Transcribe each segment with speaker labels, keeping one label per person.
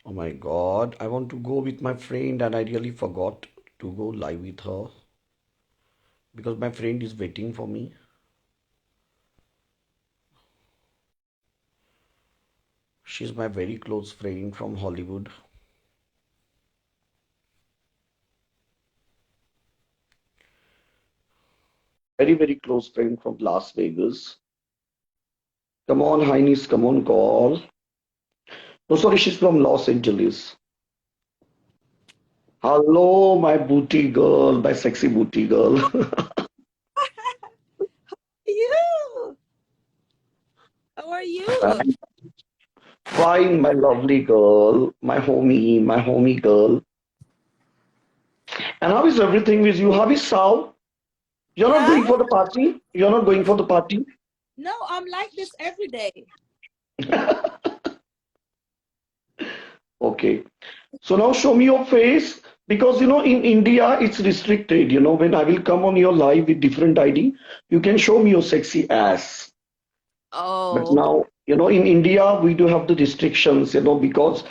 Speaker 1: Oh my God, I want to go with my friend and I really forgot to go live with her because my friend is waiting for me. She's my very close friend from Hollywood. Very, very close friend from Las Vegas. Come on, Highness, come on, call. No, sorry, she's from Los Angeles. Hello, my booty girl, my sexy booty girl.
Speaker 2: You. How are you?
Speaker 1: Fine, my lovely girl, my homie girl. And how is everything with you? How is Sao? You're not
Speaker 2: Huh?
Speaker 1: going for the party? You're not going for the party?
Speaker 2: No, I'm like this every day.
Speaker 1: Okay. So now show me your face because in India it's restricted. When I will come on your live with different ID, you can show me your sexy ass. But
Speaker 2: Oh,
Speaker 1: now, in India we do have the restrictions, because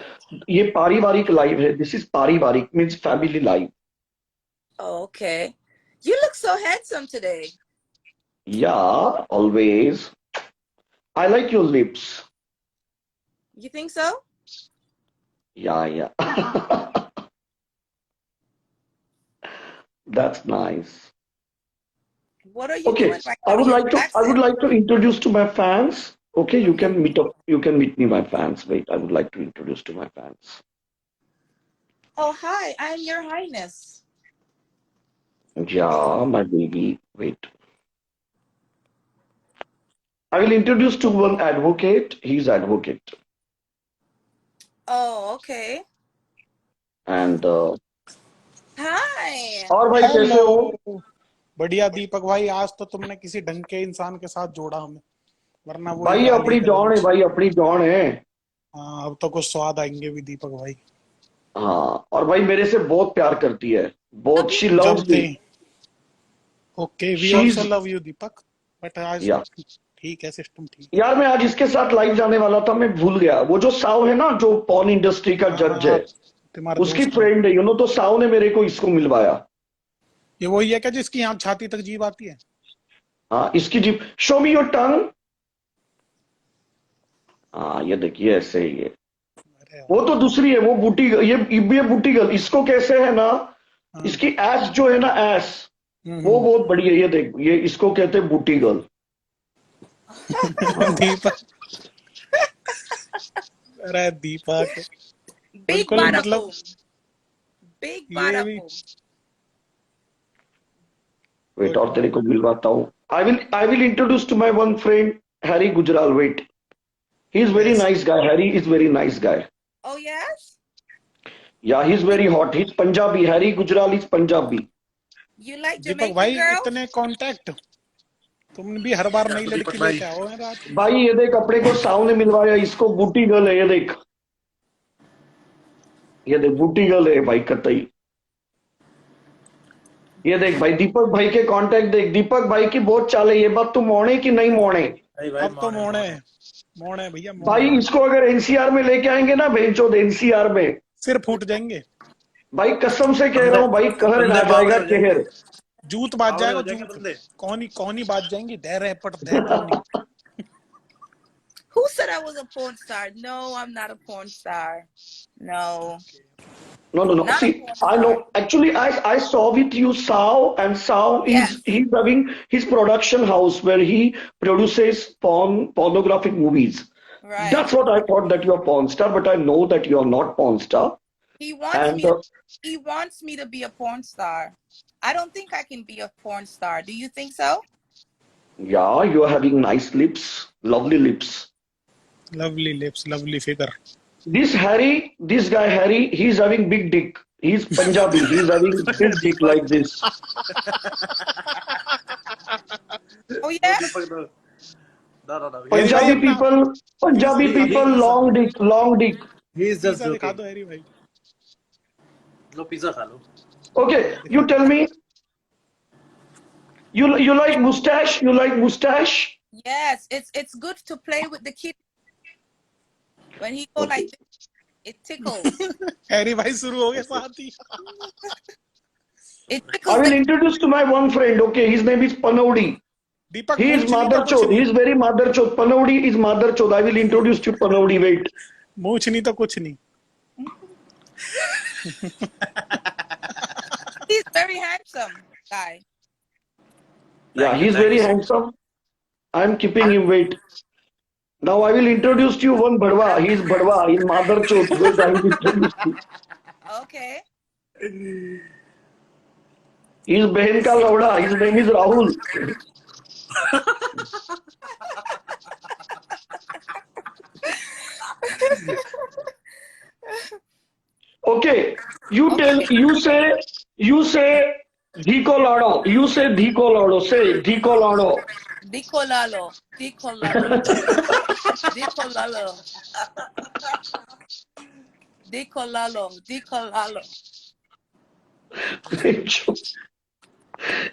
Speaker 1: ये पारिवारिक live है. This is पारिवारिक means family live.
Speaker 2: okay. You look so handsome today.
Speaker 1: Yeah, always. I like your lips.
Speaker 2: You think so?
Speaker 1: Yeah, yeah. That's nice.
Speaker 2: What are you
Speaker 1: Okay,
Speaker 2: doing right
Speaker 1: I
Speaker 2: now?
Speaker 1: would
Speaker 2: You're
Speaker 1: like to I would
Speaker 2: relaxing.
Speaker 1: like to introduce to my fans. Okay,
Speaker 2: Okay.
Speaker 1: you can meet me my fans. Wait, I would like to introduce to my fans.
Speaker 2: Oh, hi. I'm Your Highness.
Speaker 1: Yeah, my baby. Wait. I will introduce to one advocate. He's advocate.
Speaker 2: Oh, okay.
Speaker 1: And
Speaker 2: Hi.
Speaker 1: और भाई कैसे हो?
Speaker 3: Hello. बढ़िया दीपक भाई, आज तो तुमने किसी ढंग के इंसान के साथ जोड़ा हमें, वरना वही
Speaker 1: भाई
Speaker 3: गाली
Speaker 1: अपनी जॉन है
Speaker 3: गलौज।
Speaker 1: भाई अपनी जॉन है।
Speaker 3: हाँ, अब तो कुछ स्वाद आएंगे भी दीपक भाई।
Speaker 1: हाँ और भाई मेरे से बहुत प्यार करती है।
Speaker 2: No,
Speaker 1: बहुत
Speaker 2: you
Speaker 1: शी
Speaker 3: जब
Speaker 1: लव्स मी।
Speaker 3: थे। Okay, we
Speaker 1: she
Speaker 3: also
Speaker 1: is
Speaker 3: love you Deepak, but आज
Speaker 1: या
Speaker 3: ठीक है, सिस्टम ठीक है।
Speaker 1: यार मैं आज इसके साथ लाइव जाने वाला था, मैं भूल गया। वो जो साव है ना, जो पॉर्न इंडस्ट्री का
Speaker 3: हाँ हाँ
Speaker 1: जज है,
Speaker 3: हाँ, तुम्हारा
Speaker 1: उसकी
Speaker 3: दोस्त है वो।
Speaker 1: फ्रेंड है, तो साव ने मेरे को इसको मिलवाया।
Speaker 3: ये वही है क्या जिसकी यहाँ छाती तक जीभ आती है?
Speaker 1: हाँ इसकी jeep, show me your tongue. हाँ ये देखिए ऐसे ही है।
Speaker 3: अरे
Speaker 1: वो
Speaker 3: वाह।
Speaker 1: तो दूसरी है, वो बूटी, ये बूटी गर्ल। इसको कैसे है ना,
Speaker 3: हाँ।
Speaker 1: इसकी एस जो है ना, एस वो
Speaker 3: हम्म।
Speaker 1: बहुत बड़ी है। ये देख, ये इसको कहते हैं बूटी गर्ल। हाँ
Speaker 3: दीपक, अरे दीपक,
Speaker 2: big
Speaker 3: बिल्कुल
Speaker 2: bada
Speaker 3: मतलब
Speaker 2: boom. Big
Speaker 3: ये
Speaker 2: bada
Speaker 3: भी।
Speaker 2: boom.
Speaker 1: Wait
Speaker 3: good.
Speaker 1: और तेरे को मिलवाता हूँ। I will introduce to my one friend, Harry Gujral. Wait, he is very
Speaker 3: yes.
Speaker 1: Nice guy. Harry is very nice guy.
Speaker 2: Oh, yes?
Speaker 1: Yeah he is
Speaker 2: You,
Speaker 1: very hot. He is Punjabi. Harry Gujral is Punjabi.
Speaker 2: you like
Speaker 3: Deepak
Speaker 2: Jamaican
Speaker 3: भाई,
Speaker 2: girls?
Speaker 3: इतने contact तुम भी हर बार नई
Speaker 4: दीपक
Speaker 3: लड़की
Speaker 4: भाई।
Speaker 3: लेके आओ है रात।
Speaker 1: भाई ये देख, अपने को साव ने मिलवाया, इसको बूटी गर्ल है। ये देख, ये देख बूटी गर्ल है भाई कतई। ये देख भाई, दीपक भाई के कांटेक्ट देख। दीपक भाई की बहुत चाल है। ये बात तू मोड़े कि नहीं मोड़े?
Speaker 4: भाई भाई
Speaker 3: अब तो
Speaker 4: मौन है
Speaker 3: मोड़
Speaker 4: मौन
Speaker 3: है,
Speaker 4: है।
Speaker 3: मोड़ है भैया, मोड़
Speaker 1: भाई
Speaker 3: है।
Speaker 1: इसको अगर एनसीआर में लेके आएंगे ना, भेजो एनसीआर में,
Speaker 3: सिर फूट जाएंगे।
Speaker 1: भाई कसम से कह
Speaker 4: बंदे
Speaker 1: रहा हूँ भाई, कहर
Speaker 4: बंदे
Speaker 1: आ
Speaker 4: बावड़े
Speaker 1: जाएगा,
Speaker 4: हो जाएंगे।
Speaker 3: हाँ,
Speaker 1: कहर।
Speaker 3: जूत बाज
Speaker 4: बावड़े
Speaker 3: जाएगा,
Speaker 4: हो जाएंगे
Speaker 3: जूत।
Speaker 4: बंदे।
Speaker 3: कौनी कौनी बाज जाएंगी, दे रैपट दे कौनी।
Speaker 2: Who said I was a porn star? No, I'm not a porn star. No,
Speaker 1: No, no, no.
Speaker 2: not a
Speaker 1: See,
Speaker 2: porn
Speaker 1: I
Speaker 2: star.
Speaker 1: know. Actually, I saw with you Sao, and Sao is
Speaker 2: Yes,
Speaker 1: he's having his production house where he produces pornographic movies.
Speaker 2: right.
Speaker 1: That's what I thought, that you're porn star, but I know that you are not porn star.
Speaker 2: He wants
Speaker 1: And
Speaker 2: me to he wants me to be a porn star. I don't think I can be a porn star. Do you think so?
Speaker 1: yeah, you're having nice lips, lovely lips.
Speaker 3: Lovely lips, lovely figure.
Speaker 1: This guy Harry, he's having big dick. He's Punjabi. He's having big dick
Speaker 4: Deepak.
Speaker 1: like this.
Speaker 2: Oh,
Speaker 4: no
Speaker 2: yes?
Speaker 4: Deepak no. No no no.
Speaker 3: Harry भाई
Speaker 1: Punjabi
Speaker 3: अपना
Speaker 1: people,
Speaker 3: pizza
Speaker 1: Punjabi
Speaker 3: दिखा दो,
Speaker 1: people,
Speaker 3: pizza.
Speaker 1: long dick, long dick.
Speaker 4: He is just
Speaker 3: pizza दिखा
Speaker 4: joking.
Speaker 3: दो Harry भाई।
Speaker 4: लो pizza खा लो।
Speaker 1: Okay,
Speaker 3: दिखा
Speaker 1: you
Speaker 3: दो।
Speaker 1: tell me, you like mustache? You like mustache?
Speaker 2: Yes, it's good to play with the kid when he go
Speaker 1: Okay.
Speaker 2: like this. It tickles.
Speaker 3: Harry भाई शुरू हो गए साथ ही.
Speaker 2: It
Speaker 1: I
Speaker 2: tickles
Speaker 1: will
Speaker 2: the
Speaker 1: introduce to my one friend. Okay, his name is Panaudi.
Speaker 3: Deepak
Speaker 1: He is
Speaker 3: मूंछ नहीं तो
Speaker 1: mother
Speaker 3: कुछ
Speaker 1: chod. He
Speaker 3: नहीं.
Speaker 1: is very mother chod. Panaudi is mother chod. I will introduce to Panaudi. Wait.
Speaker 3: मूंछ नहीं तो कुछ नहीं.
Speaker 2: He's very handsome guy.
Speaker 1: Yeah,
Speaker 4: Thank you,
Speaker 1: he's
Speaker 4: thank
Speaker 1: very
Speaker 4: you so
Speaker 1: handsome. I am keeping him. Wait. Now I will introduce to you one Badwa. He is Badwa. He is mother chod. Wait, I will introduce to you.
Speaker 2: Okay.
Speaker 1: He is Behan ka Lauda. His name is Rahul. Okay. You tell.
Speaker 2: Okay.
Speaker 1: You say. Dhiko Lado. You say Dhiko Lado. Say Dhiko Lado.
Speaker 2: Dicolalo. Dicolalo. Dicolalo. Dicolalo. Dicolalo.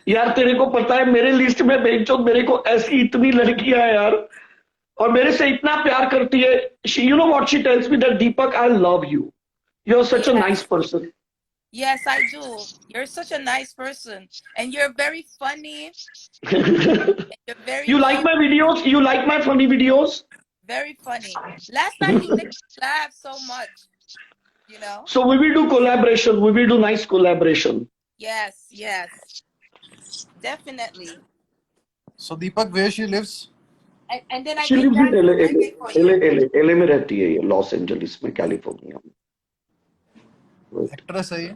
Speaker 1: यार तेरे को पता है मेरे list में बेंचो मेरे को ऐसी इतनी लड़कियां हैं यार और मेरे से इतना प्यार करती है you know what she tells me that Deepak I love you you are such a nice person
Speaker 2: Yes, I do. You're such a nice person. And you're very funny. You're very
Speaker 1: you like my videos you like my funny videos
Speaker 2: very funny. Last time you made me laugh so much, you know?
Speaker 1: so we will do collaboration we will do nice collaboration
Speaker 2: Yes, yes. Definitely.
Speaker 5: So Deepak, where she lives?
Speaker 2: And then I
Speaker 1: she
Speaker 2: get
Speaker 1: lives in
Speaker 2: that
Speaker 1: LA
Speaker 2: I get for you.
Speaker 1: LA में रहती है ये Los Angeles में California में
Speaker 5: Actress है ये.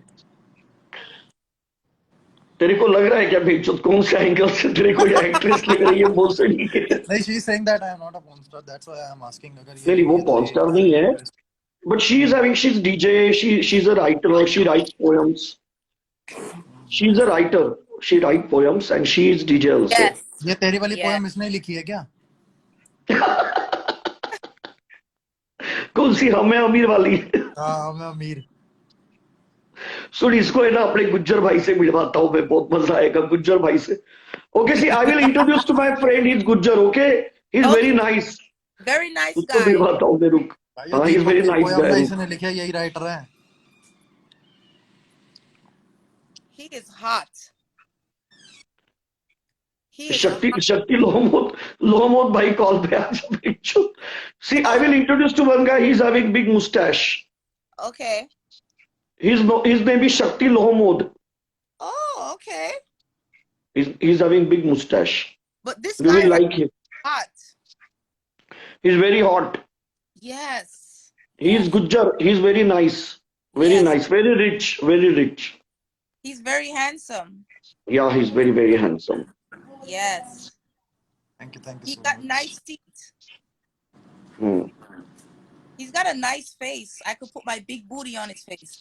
Speaker 1: तेरे को लग रहा है क्या बेंचो कौन से एंगल से तेरे को एक्ट्रेस लग रही है बोल से नहीं है
Speaker 5: नहीं, she is saying that I am not a porn star. That's why I am asking. अगर ये
Speaker 1: नहीं वो porn star नहीं है but she's DJ she's a writer she writes poems she's a writer she writes poems and she is DJ also
Speaker 2: Yes.
Speaker 5: ये तेरी वाली
Speaker 2: Yeah.
Speaker 5: Poem इसने लिखी है क्या?
Speaker 1: कौन सी हमें अमीर वाली
Speaker 5: हाँ, मैं अमीर.
Speaker 1: सुन इसको है ना अपने गुज्जर भाई से मिलवाता हूँ मैं बहुत मजा आएगा गुज्जर भाई से okay see I will introduce to my friend he is Gujjar okay he is very nice
Speaker 2: Very nice
Speaker 1: उसको
Speaker 2: guy.
Speaker 1: मिलवाता हूँ मैं रुक
Speaker 5: भाई
Speaker 1: हाँ he is very nice
Speaker 5: poem
Speaker 1: guy
Speaker 5: इसने लिखा है, यही राइटर है.
Speaker 2: He is hot. He is
Speaker 1: शक्ति
Speaker 2: hot.
Speaker 1: शक्ति लोहमोद भाई कॉल पे आ जाओ see I will introduce to one guy he is having big moustache
Speaker 2: Okay.
Speaker 1: his name is Shakti Lohomod
Speaker 2: Oh, okay.
Speaker 1: he's having big mustache
Speaker 2: But this
Speaker 1: you
Speaker 2: guy
Speaker 1: will
Speaker 2: is
Speaker 1: like him
Speaker 2: hot.
Speaker 1: he's very hot
Speaker 2: Yes.
Speaker 1: he is Gujjar he's very nice
Speaker 2: Yes.
Speaker 1: nice very rich
Speaker 2: He's very handsome.
Speaker 1: yeah he's very handsome
Speaker 2: Yes.
Speaker 5: Thank you
Speaker 2: He
Speaker 5: so
Speaker 2: got
Speaker 5: much.
Speaker 2: nice teeth.
Speaker 1: hmm.
Speaker 2: He's got a nice face. I could put my big booty on his face.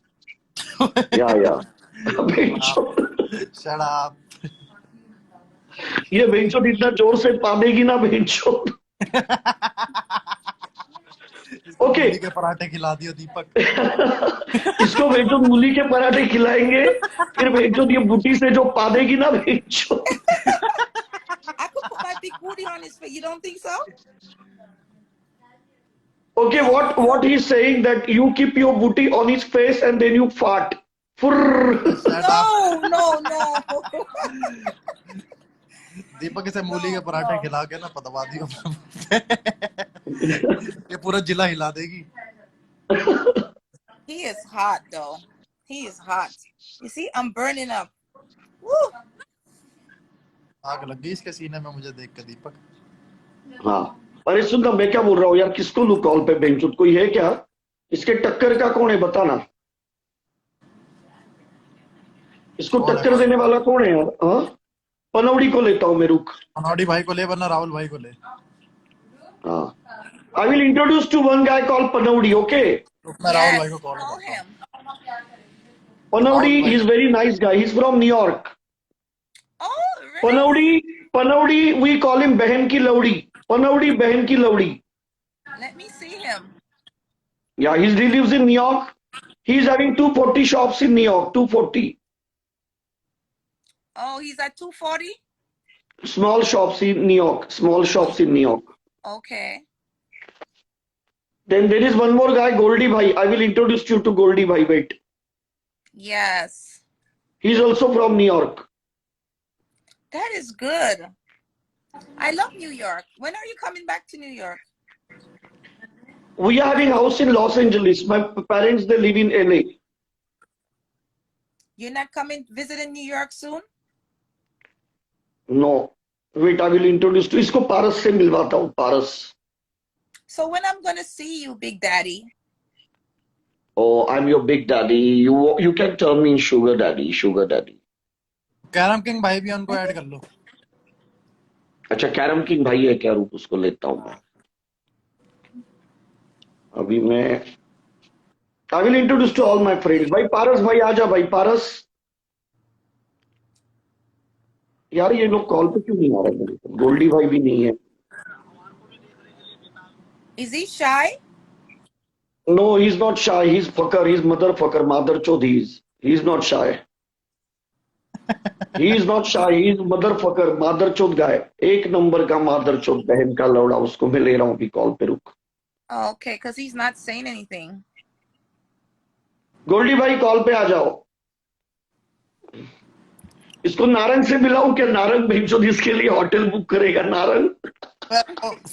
Speaker 1: yeah बेंचो
Speaker 5: Shut up.
Speaker 1: ये बेंचो इतना जोर से पादेगी ना बेंचो Okay.
Speaker 5: मूली के पराठे खिला दियो दीपक.
Speaker 1: इसको बेंचो मूली के पराठे खिलाएंगे फिर बेंचो ये बुटी से जो पादेगी ना बेंचो
Speaker 2: I could put my big booty on his face. You don't think so?
Speaker 1: Okay, what he's saying that you keep your booty on his face and then you fart. Furr.
Speaker 5: Shut up.
Speaker 2: No.
Speaker 5: दीपक इसे मूली के पराठे खिला के ना पदवा दियो. ये पूरा जिला हिला देगी.
Speaker 2: He is hot though. He is hot. You see, I'm burning up. Woo.
Speaker 5: आग लग गई इसके सीने में मुझे देख के दीपक.
Speaker 1: हाँ अरे सुन ना मैं क्या बोल रहा हूँ यार किसको लू कॉल पे बेंचुत कोई है क्या इसके टक्कर का कौन है बताना इसको टक्कर देने वाला कौन है यार हाँ पनौड़ी को लेता हूँ मैं रुक
Speaker 5: अनौडी भाई को ले वरना राहुल भाई को ले.
Speaker 1: हाँ I will introduce to one guy call Panaudi okay
Speaker 5: मैं राहुल भाई
Speaker 2: Yes.
Speaker 5: को कॉल
Speaker 2: Call
Speaker 5: करता
Speaker 2: him.
Speaker 1: Panaudi
Speaker 5: Rahul bhai.
Speaker 1: Is very nice guy he is from New York
Speaker 2: Oh, really?
Speaker 1: Panaudi we call him बहन की लौड़ी पनौड़ी बहन की लौड़ी
Speaker 2: Let me see him.
Speaker 1: yeah he lives in New York he is having 240 shops in New York 240
Speaker 2: Oh, he's at 240?
Speaker 1: small shops in New York small shops in New York
Speaker 2: Okay.
Speaker 1: Then there is one more guy, Goldie Bhai. I will introduce you to Goldie Bhai. Wait.
Speaker 2: Yes.
Speaker 1: He's also from New York.
Speaker 2: That is good. I love New York. When are you coming back to New York?
Speaker 1: We are having house in Los Angeles. My parents, they live in LA.
Speaker 2: You're not coming visiting New York soon?
Speaker 1: No. Wait, I will introduce to इसको पारस से मिलवाता हूँ पारस.
Speaker 2: So when I'm gonna see you, Big Daddy?
Speaker 1: Oh, I'm your big daddy. You can term me sugar daddy, sugar daddy.
Speaker 5: Carrom king भाई भी उनको add कर लो.
Speaker 1: अच्छा carrom king भाई है क्या? रूप उसको लेता हूँ मैं. अभी मैं I will introduce to all my friends. भाई पारस भाई आजा भाई पारस. यार ये लोग कॉल पे क्यों नहीं आ रहे मेरे को? गोल्डी भाई भी नहीं है.
Speaker 2: Is he shy?
Speaker 1: No, he's not shy. He's fucker. He's motherfucker. Motherchod he's not shy. He is not shy. He's motherfucker. Motherchod guy. एक नंबर का motherchod बहन का लौड़ा. उसको मैं ले रहा हूँ अभी कॉल पे. रुक.
Speaker 2: Oh, okay, because he's not saying anything.
Speaker 1: Goldy भाई कॉल पे आ जाओ. इसको नारंग से मिलाऊं क्या? नारंग भेजो इसके लिए होटल बुक करेगा नारंग.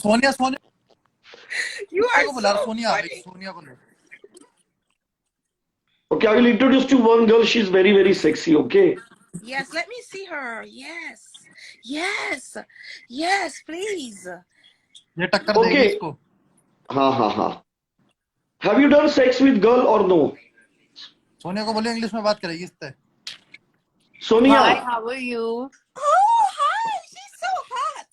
Speaker 5: सोनिया सोनिया
Speaker 2: You are
Speaker 5: को बुला.
Speaker 2: so
Speaker 5: Sonia
Speaker 2: funny.
Speaker 5: सोनिया को लो.
Speaker 1: Okay, I will introduce to one girl. She's very, very sexy. Okay.
Speaker 2: Yes, let me see her. Yes. Yes. Yes, please.
Speaker 5: ये टक्कर देगी
Speaker 1: Okay.
Speaker 5: इसको.
Speaker 1: हाँ हाँ हाँ. Have you done sex with girl or no?
Speaker 5: Sonia को बोले इंग्लिश में बात करेगी इससे.
Speaker 1: Sonia.
Speaker 6: Hi, how are you?
Speaker 2: Oh, hi. She's so hot.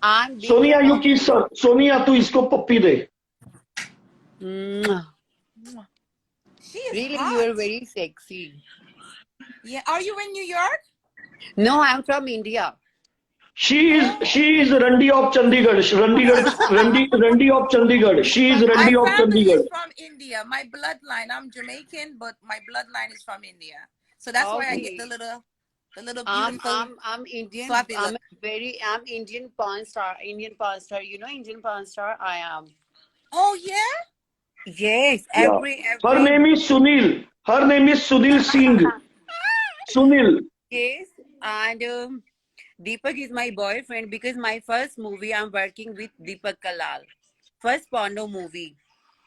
Speaker 6: I'm being
Speaker 1: Sonia, you kiss her. Sonia, तू इसको पप्पी दे.
Speaker 6: Mwah.
Speaker 2: She is
Speaker 6: Really,
Speaker 2: hot.
Speaker 6: you are very sexy.
Speaker 2: Yeah. Are you in New York?
Speaker 6: No, I'm from India.
Speaker 1: She is Randi of Chandigarh. Randi of Chandigarh. She is
Speaker 2: My
Speaker 1: Randi of
Speaker 2: family
Speaker 1: Chandigarh.
Speaker 2: is from India. My bloodline. I'm Jamaican, but my bloodline is from India. So that's why I get the little beautiful.
Speaker 6: I'm Indian.
Speaker 2: Swappy
Speaker 6: I'm
Speaker 2: look.
Speaker 6: I'm Indian porn star. Indian porn star. You know Indian porn star? I am.
Speaker 2: Oh yeah.
Speaker 6: Yes.
Speaker 1: Yeah.
Speaker 6: Every.
Speaker 1: Her name is Sunil. Her name is Sunil Singh. Sunil.
Speaker 6: Yes. And Deepak is my boyfriend because my first movie I'm working with Deepak Kalal. First porno movie.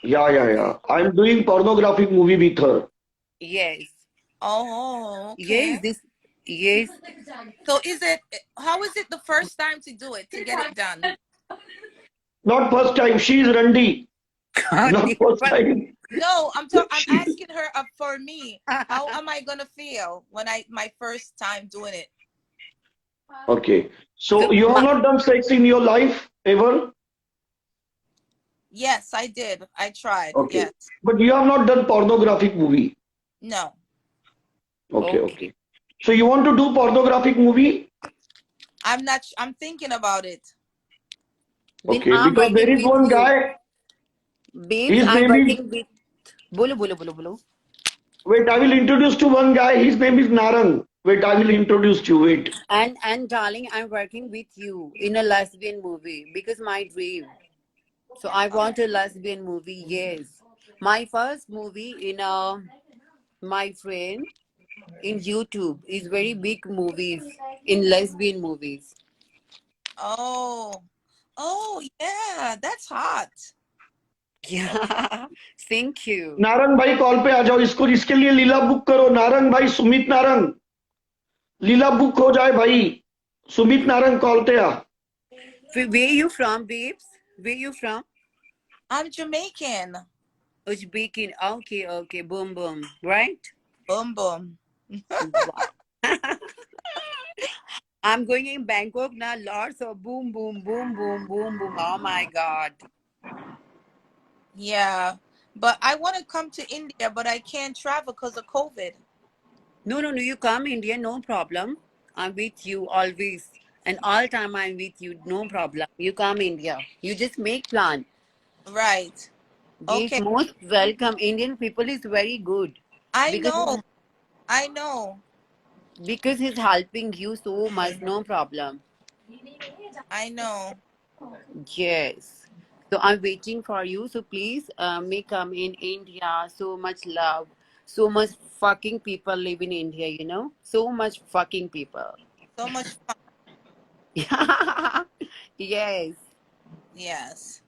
Speaker 1: Yeah. I'm doing pornographic movie with her.
Speaker 6: Yes.
Speaker 2: Oh. Okay.
Speaker 6: Yes. This. Yes.
Speaker 2: So how is it the first time to do it, to get it done?
Speaker 1: Not first time. She is Randi. Not first time.
Speaker 2: No, I'm asking her for me. How am I gonna feel when my first time doing it?
Speaker 1: Okay. So you have not done sex in your life ever?
Speaker 2: Yes, I did. I tried.
Speaker 1: Okay.
Speaker 2: Yes.
Speaker 1: But you have not done pornographic movie.
Speaker 2: No.
Speaker 1: Okay. So you want to do pornographic movie?
Speaker 2: I'm not. I'm thinking about it.
Speaker 1: Okay,
Speaker 6: I'm
Speaker 1: because there
Speaker 6: working
Speaker 1: is
Speaker 6: with
Speaker 1: one
Speaker 6: you.
Speaker 1: guy.
Speaker 6: Babes,
Speaker 1: His
Speaker 6: I'm
Speaker 1: name is.
Speaker 6: working with. Bolo.
Speaker 1: Wait, I will introduce to one guy. His name is Narang. Wait, I will introduce you. Wait.
Speaker 6: And darling, I'm working with you in a lesbian movie because my dream. So I want a lesbian movie. Yes, my first movie in my friend in YouTube is very big movies in lesbian movies.
Speaker 2: Oh. Oh yeah, that's hot.
Speaker 6: Yeah, thank you.
Speaker 1: Narang भाई call पे आ जाओ. इसके लिए लीला book करो. नारंग भाई सुमित नारंग. लीला book हो जाए भाई. सुमित नारंग कॉल पे आ.
Speaker 6: Where you from, babes? Where you from?
Speaker 2: I'm Jamaican.
Speaker 6: Uzbekistan. Okay. Boom. Right?
Speaker 2: Boom boom.
Speaker 6: Wow. I'm going in Bangkok now. Lots of boom. Oh my God.
Speaker 2: Yeah, but I want to come to India, but I can't travel because of COVID.
Speaker 6: No. You come India, no problem. I'm with you always. And all time I'm with you, no problem. You come India. You just make plan.
Speaker 2: Right.
Speaker 6: Yes,
Speaker 2: Okay.
Speaker 6: most welcome. Indian people is very good.
Speaker 2: I
Speaker 6: Because
Speaker 2: know. I know.
Speaker 6: Because he's helping you so much, no problem.
Speaker 2: I know.
Speaker 6: Yes. So I'm waiting for you. So please, may come in India. So much love. So much fucking people live in India, you know? So much fucking people.
Speaker 2: So much fun.
Speaker 6: Yes.
Speaker 2: Yes.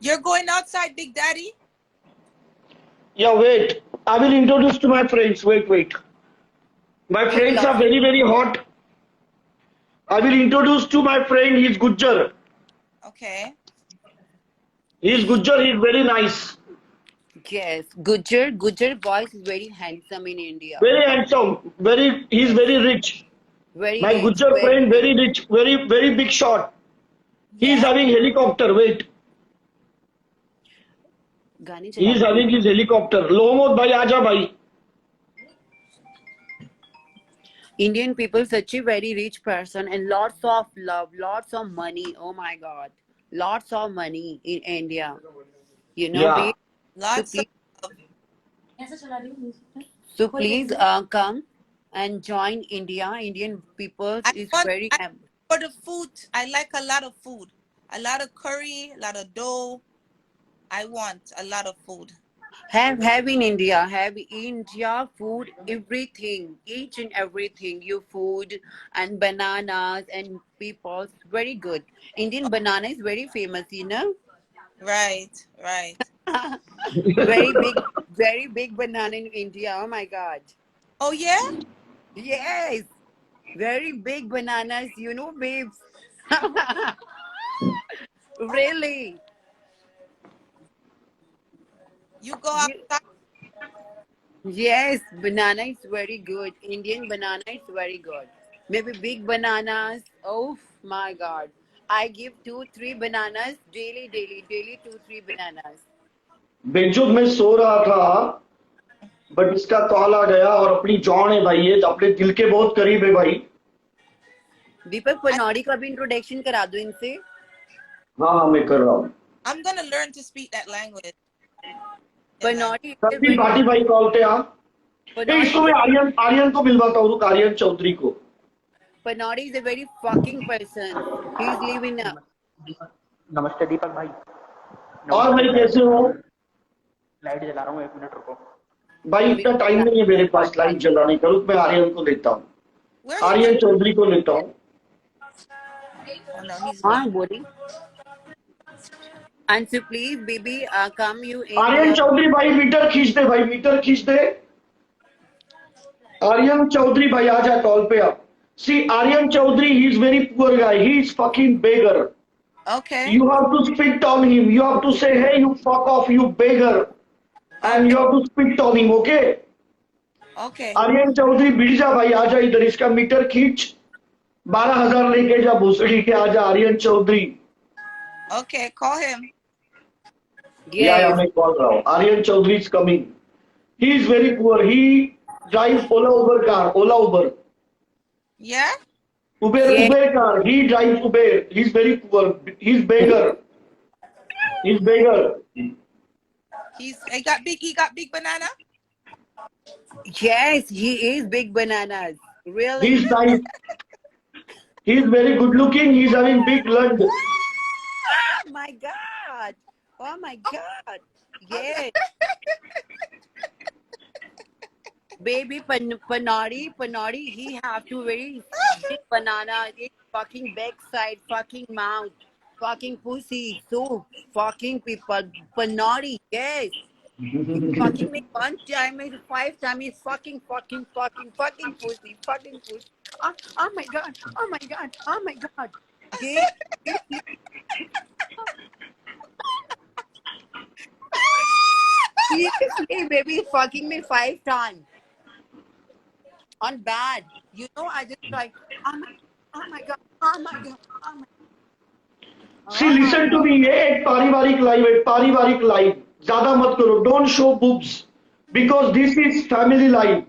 Speaker 2: You're going outside, Big Daddy?
Speaker 1: Yeah, wait. I will introduce to my friends. Wait. My friends are very, very hot. I will introduce to my friend. He's Gujjar.
Speaker 2: Okay.
Speaker 1: He's Gujjar. He's very nice.
Speaker 6: Yes. Gujjar boys is very handsome in India.
Speaker 1: Very handsome. He's very rich.
Speaker 6: Very
Speaker 1: My
Speaker 6: rich.
Speaker 1: Gujjar friend, very rich. Very big shot. He's
Speaker 2: Yeah.
Speaker 1: having helicopter. Wait.
Speaker 6: गाने
Speaker 1: He's
Speaker 6: चला
Speaker 1: having his helicopter. Lohmod bhai, aaja bhai.
Speaker 6: Indian people such a very rich person and lots of love, lots of money. Oh my God, lots of money in India. You know,
Speaker 1: Yeah.
Speaker 6: babe.
Speaker 2: Lots
Speaker 6: So
Speaker 2: of
Speaker 6: so please come and join India. Indian people
Speaker 2: I
Speaker 6: is
Speaker 2: want
Speaker 6: very
Speaker 2: for the food. I like a lot of food. A lot of curry, a lot of dough. I want a lot of food.
Speaker 6: have in India, have India food, everything, each and everything. You food and bananas and people very good. Indian banana is very famous, you know.
Speaker 2: Right.
Speaker 6: Very big banana in India. Oh my God.
Speaker 2: Oh yeah?
Speaker 6: Yes. Very big bananas, you know, babes. Really.
Speaker 2: You go
Speaker 6: Ye-
Speaker 2: outside.
Speaker 6: Yes, banana is very good. Indian banana is very good. Maybe big bananas. Oh my God. I give 2-3 bananas daily, 2-3 bananas.
Speaker 1: बेंचुद में सो रहा था but इसका call आ गया और अपनी John है भाई ये अपने दिल के बहुत करीब है भाई
Speaker 6: दीपक पनौड़ी का भी इंट्रोडक्शन करा दो इनसे
Speaker 1: हाँ मैं कर रहा हूँ
Speaker 2: I'm gonna learn to speak that language.
Speaker 6: पनौड़ी
Speaker 1: सभी पार्टी भाई कॉल पे आ इसको मैं आर्यन को मिलवाता हूँ आर्यन चौधरी को
Speaker 6: Panaudi is a very fucking person. He's living a
Speaker 7: नमस्ते दीपक भाई
Speaker 1: और भाई कैसे हो
Speaker 7: लाइट जला रहा हूँ 1 मिनट रुको
Speaker 1: भाई इतना टाइम नहीं है मेरे पास लाइट जलाने का रुक मैं आर्यन को लेता हूँ
Speaker 2: Where he
Speaker 1: Aryan
Speaker 2: went?
Speaker 1: Chaudhary को लेता हूँ
Speaker 2: Oh no, he's
Speaker 6: हाँ
Speaker 2: gone.
Speaker 6: बोली. And so please, baby, come you in.
Speaker 1: Aryan Chaudhary भाई मीटर खींच दे भाई मीटर खींच दे आर्यन चौधरी भाई आ जा कॉल पे आप see Aryan Chaudhary he is very poor guy he is fucking beggar
Speaker 2: Okay.
Speaker 1: you have to spit on him you have to say hey you fuck off you beggar and you have to spit on him okay
Speaker 2: Okay.
Speaker 1: Aryan Chaudhary भिड़ जा भाई आजा इधर इसका metre खींच 12,000 लेके जा भूसड़ी के आजा Aryan Chaudhary
Speaker 2: Okay. Call him.
Speaker 1: या मैं कॉल रहा हूँ Aryan Chaudhary is coming he is very poor he drive Ola Uber car Ola Uber
Speaker 2: Yeah?
Speaker 1: Uber car he drive Uber he is very poor he is beggar
Speaker 2: He got big banana?
Speaker 6: Yes, he is big bananas. Really?
Speaker 1: he is nice he is very good looking he is having big lung
Speaker 6: Oh my God. Oh my God. Yes. Baby Panaudi, he have to very big banana, big fucking backside, fucking mouth, fucking pussy, so fucking people. Panaudi, yes. Fucking me 1 time, 5 times, he's fucking pussy, fucking pussy. Oh my God. Yes. Seriously, baby, fucking me 5 times. On bad. You know, I just like, oh my God.
Speaker 1: See, listen to me. ये एक पारिवारिक live ज्यादा मत करो. Don't show boobs because this is family live.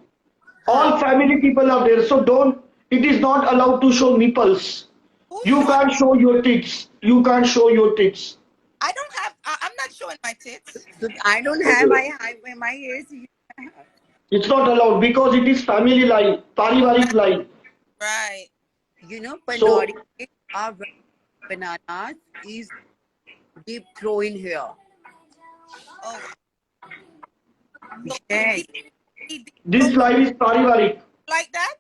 Speaker 1: All family people are there, so don't. It is not allowed to show nipples. You can't show your tits.
Speaker 2: I don't have. I'm not showing my tits.
Speaker 6: So I don't have my ears.
Speaker 1: It's not allowed because it is family live, पारिवारिक live.
Speaker 2: Right.
Speaker 6: You know, Panaudi, our bananas is Deep throw in here.
Speaker 2: Oh. So
Speaker 6: Yes.
Speaker 2: he
Speaker 1: This life is पारिवारिक.
Speaker 2: like that?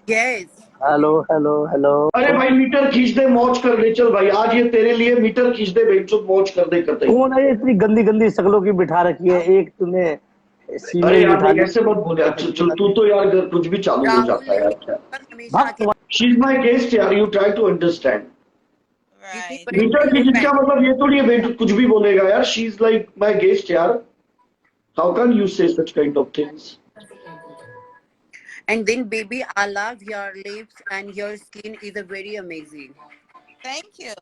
Speaker 6: Yes.
Speaker 7: Hello hello hello
Speaker 1: अरे भाई metre खींच दे, मौज कर दे, चल भाई आज ये तेरे लिए मीटर खींच दे, बेंचो मौज कर दे करते.
Speaker 7: कौन है ये इतनी गंदी गंदी शक्लों की बिठा रखी है? एक तूने
Speaker 1: अरे
Speaker 7: फीमेल
Speaker 1: यार
Speaker 7: बिठा
Speaker 1: भाई
Speaker 7: दी,
Speaker 1: ऐसे मत बोल यार, चल चल, तू तो यार कुछ भी चालू हो
Speaker 6: राहुल
Speaker 1: जाता है यार. क्या
Speaker 6: हमेशा
Speaker 7: भाग
Speaker 6: आके
Speaker 7: तुम्हारे-
Speaker 1: शी इज माई गेस्ट यार, you try to understand.
Speaker 2: Right.
Speaker 6: But
Speaker 1: meter खींच इसका मतलब ये थोड़ी है बेंचो कुछ भी बोलेगा यार. She is like my guest यार. हाउ कैन यू से such kind of things?
Speaker 6: and then baby, I love your lips and your skin is a very amazing.
Speaker 2: Thank you.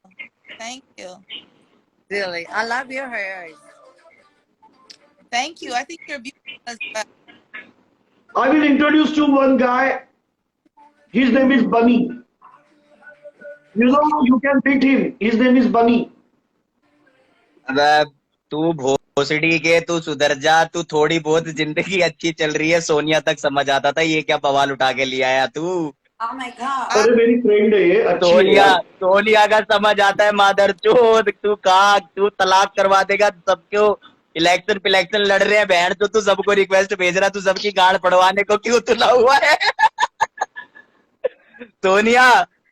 Speaker 2: Thank you.
Speaker 6: Really, I love your hairs.
Speaker 2: Thank you. I think you're beautiful as well.
Speaker 1: I will introduce you one guy. His name is Bunny. You know, you can meet him. His name is Bunny.
Speaker 8: अबे तू भोसड़ी के, तू सुधर जा. तू थोड़ी बहुत जिंदगी अच्छी चल रही है, सोनिया तक समझ आता था, ये क्या बवाल उठा के लिया है तू.
Speaker 6: Oh my god.
Speaker 1: अरे मेरी फ्रेंड है ये, अच्छी है
Speaker 8: सोनिया
Speaker 1: यार.
Speaker 8: सोनिया का समझ आता है मादर चोद. तू कहा तू तलाक करवा देगा सबको. इलेक्शन पिलेक्शन लड़ रहे हैं बहन, तो तू सबको रिक्वेस्ट भेज रहा, तू सबकी गाड़ पड़वाने को क्यों तुला हुआ है? सोनिया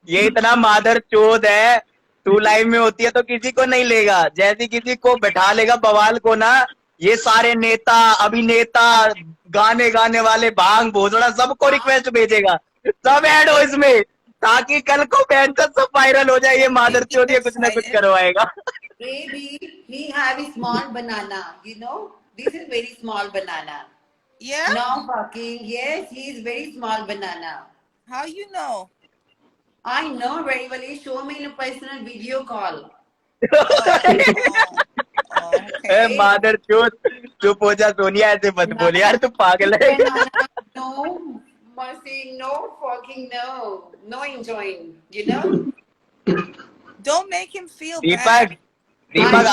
Speaker 8: ये इतना मादर चोद है, तू लाइव में होती है तो किसी को नहीं लेगा, जैसे किसी को बैठा लेगा बवाल को ना, ये सारे नेता अभिनेता गाने गाने वाले भांग भोसड़ा सबको रिक्वेस्ट भेजेगा, सब ऐड हो इसमें, ताकि कल को बहन का सब वायरल हो जाए. ये मादर चोद ये कुछ ना कुछ करवाएगा.
Speaker 6: Baby, he have a small banana. You know, this is very small banana.
Speaker 2: Yeah?
Speaker 6: No fucking. Yes, he is very small banana.
Speaker 2: How you know?
Speaker 6: I know very well. He show me in a personal video call.
Speaker 2: Oh,
Speaker 8: A
Speaker 2: okay.
Speaker 8: मादर चोद चुप हो जा. सोनिया ऐसे मत बोल यार, तू पागल है.
Speaker 6: Banana, no mercy, no fucking no, no enjoying. You know.
Speaker 2: Don't make him feel
Speaker 8: Deepak
Speaker 2: bad.
Speaker 8: दीपक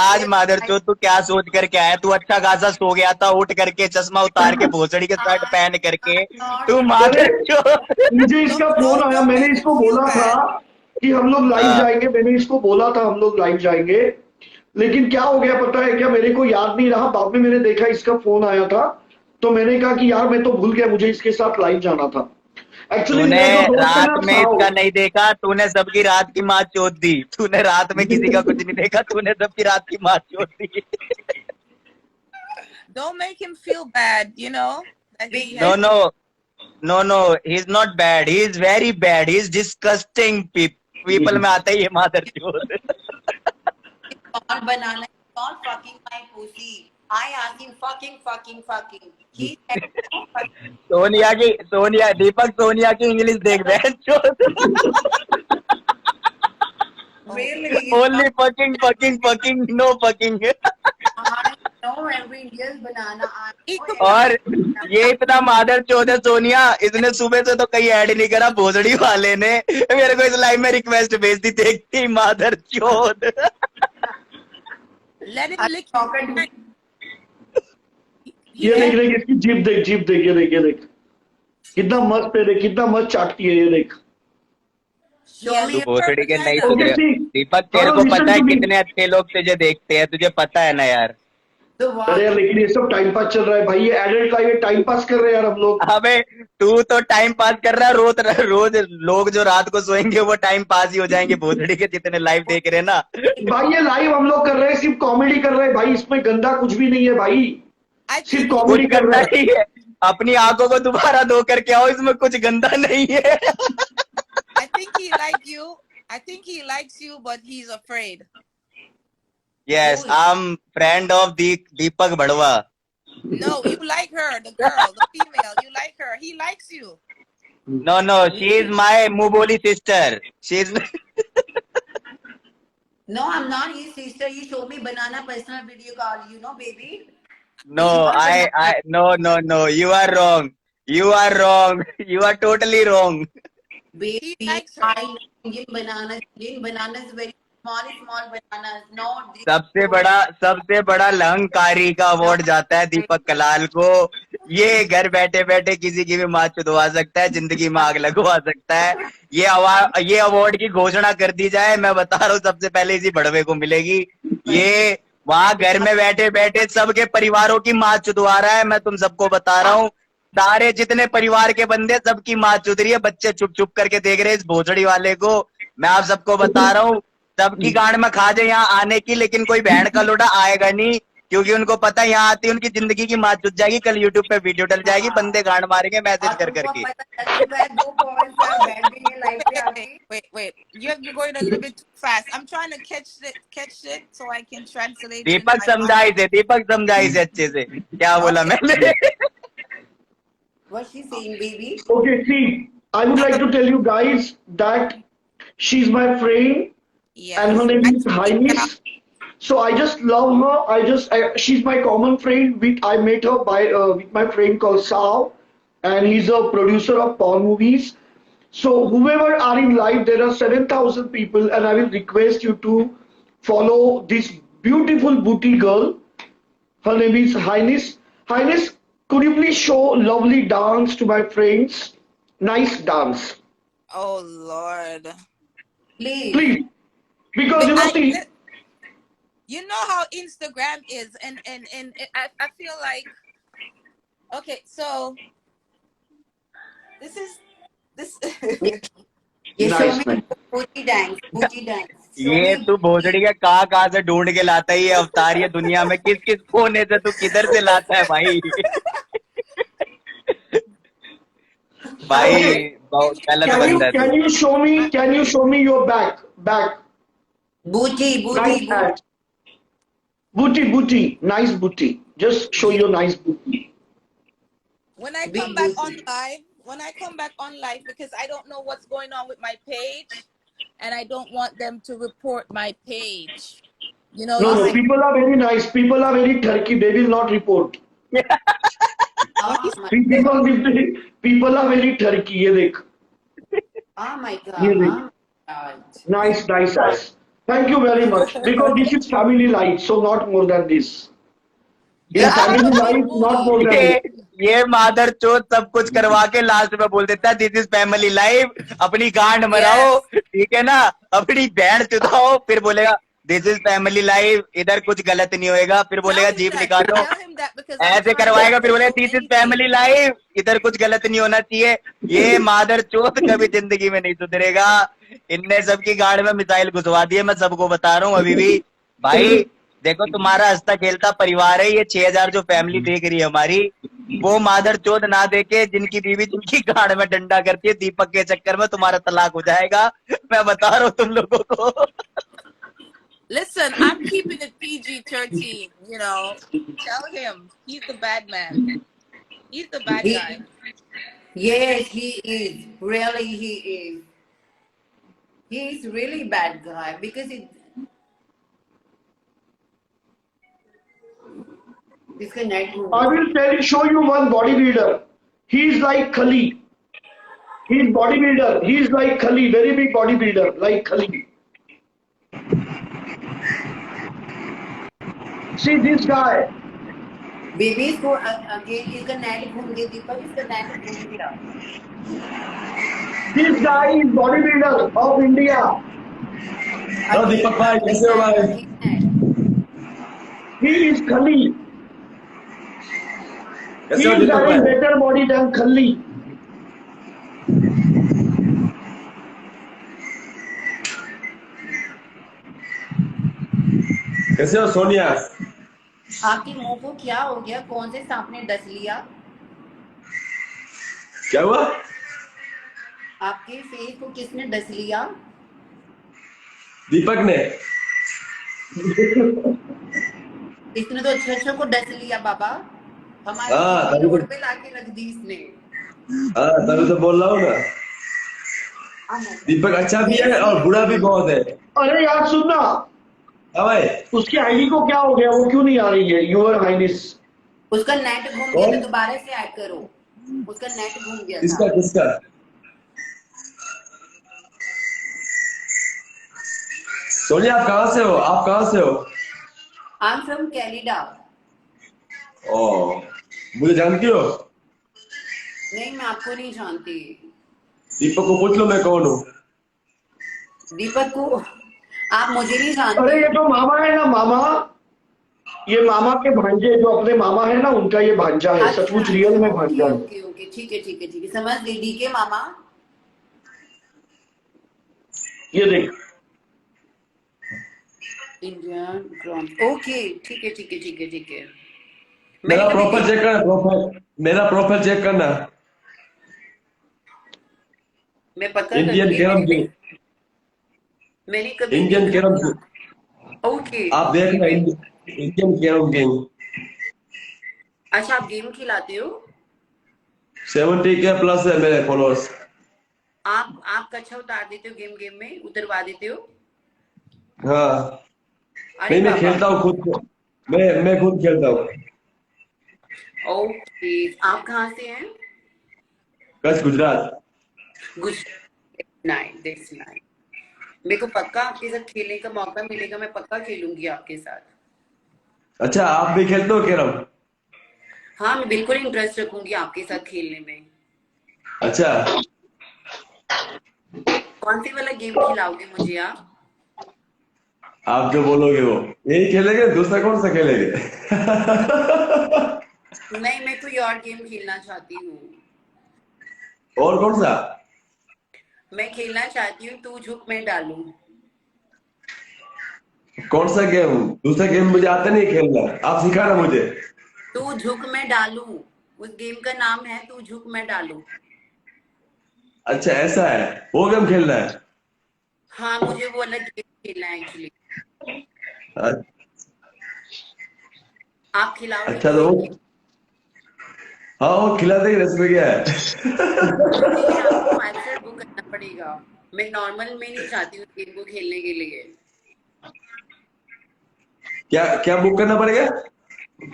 Speaker 8: आज मादर चोद तू क्या सोच करके आया? तू अच्छा खासा सो गया था, उठ करके चश्मा उतार के भोसड़ी के शर्ट पहन करके, तू मादर चोद.
Speaker 1: मुझे इसका फोन आया, मैंने इसको बोला था कि हम लोग लाइव
Speaker 8: हाँ.
Speaker 1: जाएंगे, मैंने इसको बोला था हम लोग लाइव जाएंगे, लेकिन क्या हो गया पता है क्या, मेरे को याद नहीं रहा. बाद में मैंने देखा इसका फोन आया था, तो मैंने कहा कि यार मैं तो भूल गया, मुझे इसके साथ लाइव जाना था. एक्चुअली
Speaker 8: तूने रात में इसका नहीं देखा, तूने सबकी रात की माँ चोद दी. तूने रात में किसी का कुछ नहीं देखा, तूने सबकी रात की माँ चोद दी.
Speaker 2: Don't make him feel bad, you know? That he
Speaker 8: No,
Speaker 2: has-
Speaker 8: no, he is not bad. He is very bad. He is disgusting. People में आता है ये मादर चोद.
Speaker 6: Not banana. Not fucking my pussy. I asked him fucking. He said, no fucking.
Speaker 8: Sonia दीपक सोनिया की English देख बहन चोद.
Speaker 6: Really?
Speaker 8: Only fucking, no fucking.
Speaker 6: I know every Indian banana. I know
Speaker 8: और
Speaker 6: every-
Speaker 8: ये इतना मादर चोद है सोनिया, इसने सुबह से तो कहीं ऐड नहीं करा. भोसड़ी वाले ने मेरे को इस लाइव में रिक्वेस्ट भेज दी, देखती मादर चोद.
Speaker 2: Let him
Speaker 6: I
Speaker 2: lick
Speaker 6: talk
Speaker 2: your
Speaker 6: and-
Speaker 2: hand.
Speaker 1: ये देख देख इसकी जीप देख, जीप देख, ये देख, ये देख कितना मस्त है, देख कितना मस्त चाटती है ये देख.
Speaker 6: Show
Speaker 2: Yeah,
Speaker 6: me
Speaker 8: तू
Speaker 2: your
Speaker 8: भोसड़ी के नहीं
Speaker 2: purpose
Speaker 8: सुधरे.
Speaker 1: Okay, see.
Speaker 8: दीपक तेरे
Speaker 1: Hello,
Speaker 8: को
Speaker 1: listen
Speaker 8: पता है
Speaker 1: to me.
Speaker 8: कितने अच्छे लोग तुझे देखते हैं, तुझे पता है ना यार.
Speaker 6: the what?
Speaker 1: अरे यार लेकिन ये सब टाइम पास चल रहा है भाई, ये एडल्ट लाइफ है, टाइम पास कर रहे हैं यार हम लोग.
Speaker 8: अबे तू तो टाइम पास कर रहा है, रोज लोग जो रात को सोएंगे वो टाइम पास ही हो जाएंगे. भोसड़ी के जितने लाइव देख रहे हैं ना,
Speaker 1: भाई ये लाइव हम लोग कर रहे हैं, सिर्फ कॉमेडी कर रहे हैं भाई, इसमें गंदा कुछ भी नहीं है भाई,
Speaker 2: I
Speaker 1: सिर्फ
Speaker 2: think,
Speaker 1: कॉमेडी
Speaker 8: कुछ
Speaker 1: कर
Speaker 8: गंदा
Speaker 1: रहे हैं.
Speaker 8: नहीं है. अपनी आंखों को दोबारा धो करके आओ, इसमें कुछ गंदा नहीं है.
Speaker 2: I think he like you. I think he likes you, but he's afraid.
Speaker 8: Yes, I'm friend of Deepak Badwa.
Speaker 2: No, you like her, the girl, the female. You like her. He likes you.
Speaker 8: No, she is my Muboli sister. She's
Speaker 6: No, I'm not his sister. He showed me banana personal video call. You know, baby.
Speaker 8: no. No. You are wrong. You are wrong. You are totally wrong.
Speaker 6: Baby,
Speaker 2: He likes her.
Speaker 6: I know Indian banana. Indian banana is very small bananas. No.
Speaker 8: सबसे बड़ा लहंकारी का award जाता है दीपक कलाल को। ये घर बैठे बैठे किसी की भी माँ चुदवा सकता है, जिंदगी में आग लगवा सकता है। ये अवार्ड की घोषणा कर दी जाए, मैं बता रहा हूँ सबसे पहले इसी बड़वे को मिलेगी। ये वहां घर में बैठे बैठे सबके परिवारों की माँ चुदवा रहा है। मैं तुम सबको बता रहा हूँ, सारे जितने परिवार के बंदे सबकी माँ चुद रही है। बच्चे चुप चुप करके देख रहे हैं इस भोसड़ी वाले को। मैं आप सबको बता रहा हूँ, सबकी गांड में खा जाए यहाँ आने की, लेकिन कोई बहन का लोटा आएगा नहीं, क्योंकि उनको पता है यहाँ आती उनकी जिंदगी की माँ जुट जाएगी। कल यूट्यूब पे वीडियो डल जाएगी, बंदे गांड मारेंगे मैसेज कर करके।
Speaker 2: Wait. You're going a little bit too fast. I'm trying to catch it so I can translate. in
Speaker 8: Deepak
Speaker 2: my
Speaker 8: समझाई
Speaker 2: mind.
Speaker 8: से, दीपक समझाई से अच्छे से क्या बोला मैंने।
Speaker 6: What's she saying, baby?
Speaker 1: Okay, see, I would like to tell you guys that she's my friend
Speaker 2: Yes.
Speaker 1: and her name is Highness. So I just love her. She's my common friend. I met her with my friend called Sao, and he's a producer of porn movies. So whoever are in live, there are 7,000 people, and I will request you to follow this beautiful booty girl. Her name is Highness. Highness, could you please show lovely dance to my friends? Nice dance,
Speaker 2: Oh Lord.
Speaker 6: Please.
Speaker 1: please. Because you know, see,
Speaker 2: You know how Instagram is, and I feel like, okay, so this.
Speaker 6: You show
Speaker 1: Nice,
Speaker 6: me
Speaker 1: man.
Speaker 6: booty dance. Show
Speaker 8: ये
Speaker 6: me.
Speaker 8: तू भोसड़ी का कहाँ से ढूंढ के लाता है ये अवतार ये दुनिया में, किस किस कोने से तू किधर से लाता है भाई। भाई बहुत गलत बंदा है तू।
Speaker 1: can you show me your back?
Speaker 6: Booty.
Speaker 1: Nice hat. Booty. Nice booty. Just show your nice booty.
Speaker 2: When I
Speaker 6: Big
Speaker 2: come back
Speaker 6: booty.
Speaker 2: on live, because I don't know what's going on with my page, and I don't want them to report my page. You know,
Speaker 1: No,
Speaker 2: you
Speaker 1: no,
Speaker 2: see-
Speaker 1: people are very nice. People are very turkey. They will not report.
Speaker 6: Oh my,
Speaker 1: People are very turkey. ये देख.
Speaker 6: oh my God.
Speaker 1: Really?
Speaker 6: Oh my God.
Speaker 1: Nice ass. Thank you very much. Because this is family life, so not more than this. In family life, not more than this.
Speaker 8: ये मादर चोद सब कुछ करवा के last में बोल देता है दिस इज फैमिली लाइफ। अपनी गांड मराओ, ठीक है ना, अपनी बहन चुदाओ, फिर बोलेगा दिस इज फैमिली लाइफ, इधर कुछ गलत नहीं होएगा, फिर बोलेगा
Speaker 2: Tell him
Speaker 8: जीप
Speaker 2: that.
Speaker 8: निकालो,
Speaker 2: Tell him that because I'm
Speaker 8: ऐसे
Speaker 2: trying to
Speaker 8: करवाएगा, फिर बोलेगा
Speaker 2: do
Speaker 8: this is
Speaker 2: anything.
Speaker 8: Family life, इधर कुछ गलत नहीं होना चाहिए। ये मादर चोद कभी जिंदगी में नहीं सुधरेगा। इनने सबकी गाड़ में मिसाइल घुसवा दिए, मैं सबको बता रहा हूँ अभी भी। भाई देखो तुम्हारा हंसता खेलता परिवार है, ये 6,000 जो फैमिली देख रही है हमारी, वो मादर चोद ना देखे जिनकी बीवी जिनकी गाड़ में डंडा करती है, दीपक के चक्कर में तुम्हारा तलाक हो जाएगा। मैं बता रहा हूँ तुम लोगों को।
Speaker 2: Listen, I'm keeping it PG-13. You know, tell him he's the bad man. He's the bad
Speaker 6: He-
Speaker 2: guy.
Speaker 6: Yes, he is. Really, he is. He is really bad guy because इसका net
Speaker 1: I will show you one bodybuilder. He is like Khali. He is bodybuilder. He is like Khali, very big bodybuilder, like Khali. See this guy.
Speaker 6: Baby इसको again इसका net घूम गया दीपक, इसका net घूम गया।
Speaker 1: This guy is bodybuilder of India.
Speaker 5: Hello Deepak भाई, कैसे हो भाई?
Speaker 1: He is Khali. He
Speaker 5: कैसे हो
Speaker 1: is
Speaker 5: दीपक
Speaker 1: having
Speaker 5: भाई?
Speaker 1: better body than Khali.
Speaker 5: कैसे हो सोनिया?
Speaker 6: आपके मुंह को क्या हो गया? कौन से सांप ने डस लिया?
Speaker 5: क्या हुआ?
Speaker 6: आपके फेस को किसने डस लिया?
Speaker 5: दीपक ने।
Speaker 6: इसने तो अच्छा को डस लिया बाबा, हमारे
Speaker 5: हाँ, तभी तो-
Speaker 6: रोड पे लाके रख दी इसने।
Speaker 5: हाँ तभी तो बोल रहा हूँ ना, दीपक अच्छा भी है और बुरा भी बहुत है।
Speaker 1: अरे यार सुनना,
Speaker 5: हाँ भाई,
Speaker 1: उसकी आईडी को क्या हो गया? वो क्यों नहीं आ रही है? Your highness.
Speaker 6: उसका नेट घूम गया था, दोबारा से ऐड करो। उसका नेट घूम गया
Speaker 5: किसका
Speaker 6: था।
Speaker 5: किसका?
Speaker 9: सोनिया आप कहाँ से हो? आप कहाँ से हो?
Speaker 6: I am from Canada.
Speaker 9: ओ, मुझे जानती हो?
Speaker 6: नहीं, मैं आपको नहीं जानती।
Speaker 9: दीपक को पूछ लो मैं कौन हूँ।
Speaker 6: दीपक को आप मुझे नहीं
Speaker 1: अरे
Speaker 6: जानते।
Speaker 1: ये तो मामा है ना, मामा, ये मामा के भांजे, जो अपने मामा है ना, उनका ये भांजा है,
Speaker 6: अच्छा,
Speaker 1: सचमुच रियल में भांजा है।
Speaker 6: ओके ओके, ठीक है ठीक है ठीक है, समझ गई। डीके मामा।
Speaker 1: ये देख,
Speaker 6: इंडियन ग्राम, ओके ठीक है ठीक है ठीक है ठीक है।
Speaker 9: मेरा
Speaker 6: मैंने कभी
Speaker 9: प्रोफाइल चेक करना, प्रोफाइल, मेरा प्रोफाइल चेक करना।
Speaker 6: मैं पता
Speaker 9: इंडियन
Speaker 6: करूंगी।
Speaker 9: कैरम किंग,
Speaker 6: मैंने कभी
Speaker 9: इंडियन
Speaker 6: देखा
Speaker 9: कैरम
Speaker 6: नहीं।
Speaker 9: किंग,
Speaker 6: ओके
Speaker 9: आप देखना इंडियन कैरम किंग।
Speaker 6: अच्छा, आप गेम खिलाते हो?
Speaker 9: 70 के प्लस है मेरे फॉलोअर्स।
Speaker 6: आप कच्छा उतार देते हो गेम गेम में, उतरवा देते हो?
Speaker 9: हाँ,
Speaker 6: अरे
Speaker 9: नहीं मैं
Speaker 6: बाबा।
Speaker 9: खेलता हूँ खुद, मैं खुद खेलता हूँ।
Speaker 6: ओके, आप कहाँ से हैं?
Speaker 9: Kutch, Gujarat.
Speaker 6: Gujarat, nice, that's nice. मेरे को पक्का आपके साथ खेलने का मौका मिलेगा, मैं पक्का खेलूंगी आपके साथ।
Speaker 9: अच्छा, आप भी खेलते हो कैरम?
Speaker 6: हाँ, मैं बिल्कुल इंटरेस्ट रखूंगी आपके साथ खेलने में।
Speaker 9: अच्छा,
Speaker 6: कौन सी वाला गेम खिलाओगे मुझे आप?
Speaker 9: आप जो बोलोगे वो यही खेलेंगे, दूसरा कौन सा खेलेंगे?
Speaker 6: नहीं, मैं कोई और गेम खेलना चाहती हूँ।
Speaker 9: और कौन सा?
Speaker 6: मैं खेलना चाहती हूँ तू झुक मैं डालू।
Speaker 9: कौन सा गेम? दूसरा गेम मुझे आता नहीं खेलना, आप सिखाना मुझे।
Speaker 6: तू झुक मैं डालू, उस गेम का नाम है तू झुक मैं डालू।
Speaker 9: अच्छा ऐसा है, वो गेम खेलना है।
Speaker 6: हाँ, मुझे वो वाला गेम खेलना है एक्चुअली। आप खिलाओगे
Speaker 9: अच्छा तो
Speaker 6: मुझे?
Speaker 9: हाँ वो खिला देंगे, इसमें क्या है?
Speaker 6: नहीं, आपको 5 स्टार बुक करना पड़ेगा। मैं नॉर्मल में नहीं चाहती हूँ गेम को खेलने के लिए।
Speaker 9: क्या क्या बुक करना पड़ेगा?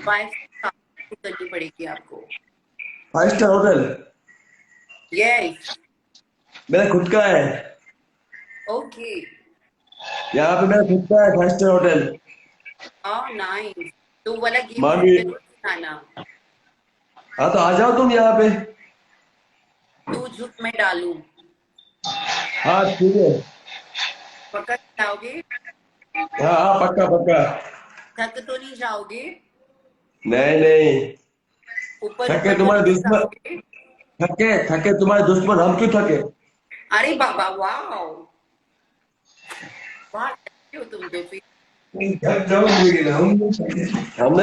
Speaker 6: 5 स्टार बुक करनी पड़ेगी आपको।
Speaker 9: 5 स्टार होटल?
Speaker 6: यस।
Speaker 9: मेरा खुद का है,
Speaker 6: ओके।
Speaker 9: यहाँ पे मेरा खुद का है 5 स्टार होटल।
Speaker 6: ओह नाइस, तो वो वाला गेम
Speaker 9: मान
Speaker 6: मुझे
Speaker 9: भी,
Speaker 6: जरूर सिखाना।
Speaker 9: हाँ तो आ जाओ तुम यहाँ पे।
Speaker 6: तू झुक मैं डालू,
Speaker 9: हाँ ठीक है,
Speaker 6: पक्का खिलाओगे?
Speaker 9: हाँ हाँ पक्का पक्का।
Speaker 6: थक तो नहीं जाओगे?
Speaker 9: नहीं नहीं,
Speaker 6: ऊपर
Speaker 9: थके
Speaker 6: ऊपर तो
Speaker 9: तुम्हारे
Speaker 6: नहीं
Speaker 9: दुश्मन,
Speaker 6: जाओगे?
Speaker 9: थके थके तुम्हारे दुश्मन, हम क्यों थके?
Speaker 6: अरे बाबा, वाओ, बहुत अच्छे हो तुम तो फिर।
Speaker 9: हम नहीं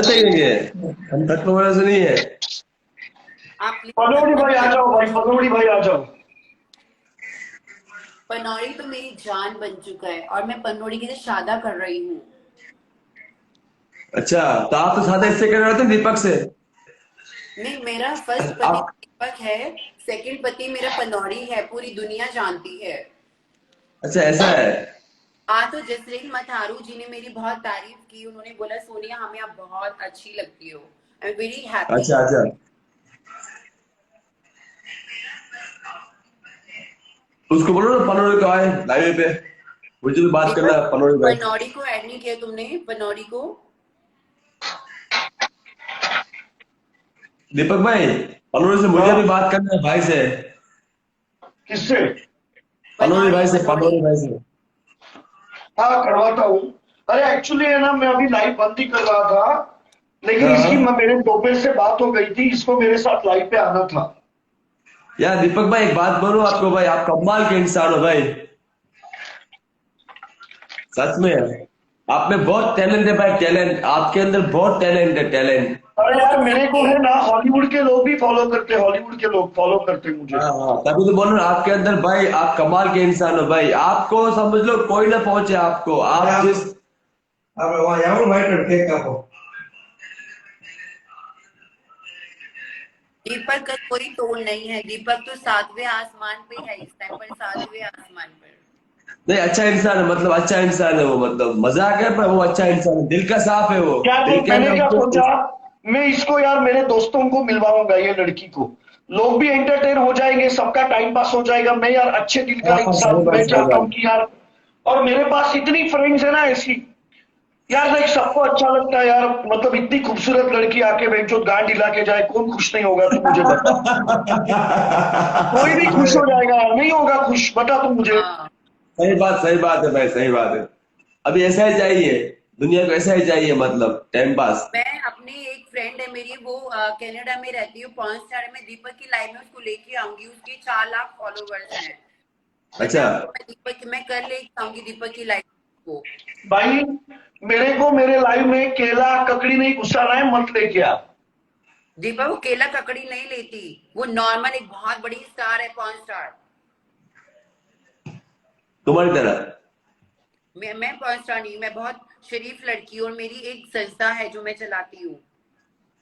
Speaker 9: थकेंगे, हम थकने वाले से नहीं है।
Speaker 6: आप प्लीज
Speaker 1: पनौड़ी भाई आ जाओ, भाई पनौड़ी भाई आ जाओ।
Speaker 6: पनौड़ी तो मेरी जान बन चुका है और मैं पनौड़ी के साथ शादा कर रही हूँ।
Speaker 9: अच्छा तो आप तो सादा इससे कर रहे थे दीपक से।
Speaker 6: नहीं, मेरा फर्स्ट पति
Speaker 9: आप
Speaker 6: दीपक है, सेकंड पति मेरा पनौड़ी है, पूरी दुनिया जानती है।
Speaker 9: अच्छा ऐसा है।
Speaker 6: हाँ, तो जसलीन मथारू जी ने मेरी बहुत तारीफ की, उन्होंने बोला सोनिया हमें आप बहुत अच्छी लगती हो। I am very happy.
Speaker 9: अच्छा अच्छा, उसको बोलो ना पनौड़ी को आए लाइव पे, मुझे भी बात करना है पनौड़ी भाई।
Speaker 6: पनौड़ी को ऐड नहीं किया तुमने? पनौड़ी को
Speaker 9: दीपक भाई, पनौड़ी से मुझे भी बात करना है भाई से।
Speaker 1: किससे?
Speaker 9: पनौड़ी भाई से, पनौड़ी भाई से।
Speaker 1: हाँ करवाता हूँ। अरे एक्चुअली है ना, मैं अभी लाइव बंद ही कर रहा था, लेकिन
Speaker 9: हाँ।
Speaker 1: इसकी मेरे दोपहर से बात हो गई थी, इसको मेरे साथ लाइव पे आना था।
Speaker 9: यार दीपक भाई एक बात बोलो आपको भाई, आप कमाल के इंसान हो भाई, सच में। आप में बहुत टैलेंट है भाई, टैलेंट आपके अंदर बहुत टैलेंट है, टैलेंट।
Speaker 1: अरे यार मेरे को है ना, हॉलीवुड के लोग भी फॉलो करते, हॉलीवुड के लोग फॉलो करते मुझे।
Speaker 9: हाँ हाँ, तभी तो बोल रहा हूँ आपके अंदर भाई, आप कमाल के इंसान हो भाई, आपको समझ लो कोई ना पहुंचे आपको, आप जिस
Speaker 6: दीपक का कोई तोड़ नहीं है। दीपक तो 7वें आसमान पे है इस टाइम पर, 7वें आसमान पर।
Speaker 9: नहीं अच्छा इंसान है, मतलब अच्छा इंसान है वो, मतलब मजाक है पर वो अच्छा इंसान है, दिल का साफ है वो।
Speaker 1: यार
Speaker 9: दिल
Speaker 1: तो
Speaker 9: के
Speaker 1: मैंने क्या
Speaker 9: अंदर
Speaker 1: सोचा, मैं इसको यार मेरे दोस्तों को मिलवाऊंगा, ये लड़की को, लोग भी एंटरटेन हो जाएंगे, सबका टाइम पास हो जाएगा। मैं यार अच्छे दिल का
Speaker 9: हाँ,
Speaker 1: इंसान
Speaker 9: सही
Speaker 1: हूं,
Speaker 9: बात
Speaker 1: मैं
Speaker 9: सही
Speaker 1: चाहता
Speaker 9: बात।
Speaker 1: हूँ कि यार और मेरे पास इतनी फ्रेंड्स है ना ऐसी यार, लाइक सबको अच्छा लगता है यार, मतलब इतनी खूबसूरत लड़की आके बेंचो गांड हिला के जाए, कौन खुश नहीं होगा तू मुझे बता। कोई भी खुश हो जाएगा यार, नहीं होगा खुश, बता तू मुझे।
Speaker 6: हाँ
Speaker 9: सही बात है भाई, सही बात है। अभी ऐसा ही चाहिए, दुनिया को ऐसा ही चाहिए, मतलब टाइम पास।
Speaker 6: मैं अपनी एक फ्रेंड है मेरी, वो कनाडा में रहती है, 5 स्टार में। दीपक की लाइफ में उसको लेके आऊंगी, उसके 4 लाख फॉलोवर्स हैं।
Speaker 9: अच्छा
Speaker 6: मैं कर लेके आऊंगी दीपक की लाइफ को।
Speaker 1: भाई मेरे को मेरे लाइफ में केला ककड़ी नहीं घुसाना है, मत लेके आ।
Speaker 6: दीपक वो केला ककड़ी नहीं लेती, वो नॉर्मल एक बहुत बड़ी स्टार है, 5 स्टार।
Speaker 9: तुम्हारी तरह।
Speaker 6: मैं 5 स्टार नहीं, मैं बहुत शरीफ लड़की हूँ, और मेरी एक संस्था है जो मैं चलाती हूँ।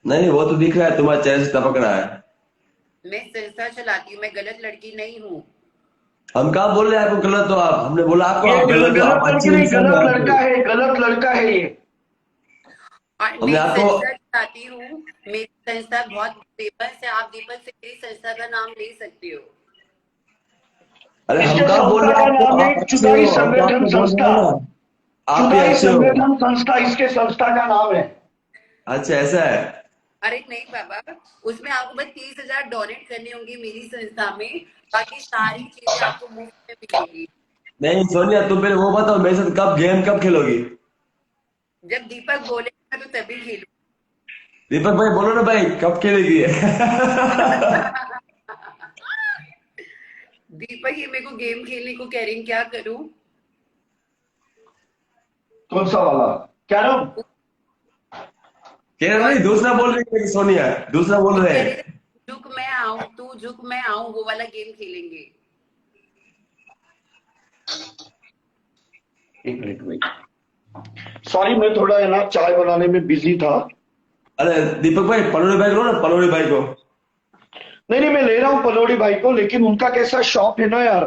Speaker 9: नहीं वो तो दिख रहा है, तुम्हारा चेहरे से टपक रहा है।
Speaker 6: मैं संस्था चलाती हूँ, मैं गलत लड़की नहीं हूँ।
Speaker 9: हम कहाँ बोल रहे हैं आपको गलत हो आप, हमने बोला आपको
Speaker 1: ये
Speaker 9: आप गलत हो, आप
Speaker 1: गलत
Speaker 9: अच्छे
Speaker 1: लड़की नहीं,
Speaker 9: इंसान हो
Speaker 1: गलत
Speaker 9: आप।
Speaker 1: लड़का है, गलत लड़का है ये।
Speaker 6: और
Speaker 9: हमने
Speaker 6: मैं
Speaker 9: आपको
Speaker 6: संस्था चलाती हूँ, मेरी संस्था बहुत फेमस है। आप दीपक से मेरी संस्था का नाम ले सकते हो।
Speaker 9: अरे हम
Speaker 1: इसके
Speaker 9: कहाँ बोल
Speaker 1: संस्था
Speaker 9: रहे
Speaker 1: का
Speaker 9: हैं
Speaker 1: नाम
Speaker 9: आपको,
Speaker 1: है
Speaker 9: आप अच्छे
Speaker 1: चुदाई
Speaker 9: हो, हम तो
Speaker 1: संगठन
Speaker 9: आपको बोल
Speaker 1: संस्था।
Speaker 9: रहे हैं ना, आप भी
Speaker 1: चुदाई
Speaker 9: अच्छे हो।
Speaker 1: संगठन संस्था इसके संस्था का नाम है।
Speaker 9: अच्छा ऐसा है।
Speaker 6: अरे नहीं बाबा, उसमें आपको बस 30,000 डोनेट करने होंगे मेरी संस्था में, बाकी सारी चीजें आपको मुफ्त में मिलेंगी।
Speaker 9: नहीं सोनिया, तुम पहले वो बताओ मेरे साथ कब गेम कब खेलोगी।
Speaker 6: जब दीपक बोलेगा तो तभी खेलूंगी।
Speaker 9: दीपक भाई बोलो ना भाई, कब खेलेगी।
Speaker 6: दीपक ये मेरे को गेम खेलने को कह रहे हैं, क्या करूं?
Speaker 1: कौन सा वाला क्या नाम?
Speaker 9: कह रहे नहीं, दूसरा बोल रही है सोनिया, दूसरा बोल
Speaker 6: वो
Speaker 9: रहे
Speaker 6: कह रहे
Speaker 9: हैं।
Speaker 6: थे, झुक मैं आऊं, तू झुक मैं आऊं, वो वाला गेम खेलेंगे।
Speaker 1: एक मिनट वेट, सॉरी मैं थोड़ा है ना चाय बनाने में बिजी था।
Speaker 9: अरे दीपक भाई पलोड़ी भाई को लो ना, पलोड़ी भाई को।
Speaker 1: नहीं मैं ले रहा हूँ पलोड़ी भाई को, लेकिन उनका कैसा शॉप है ना यार,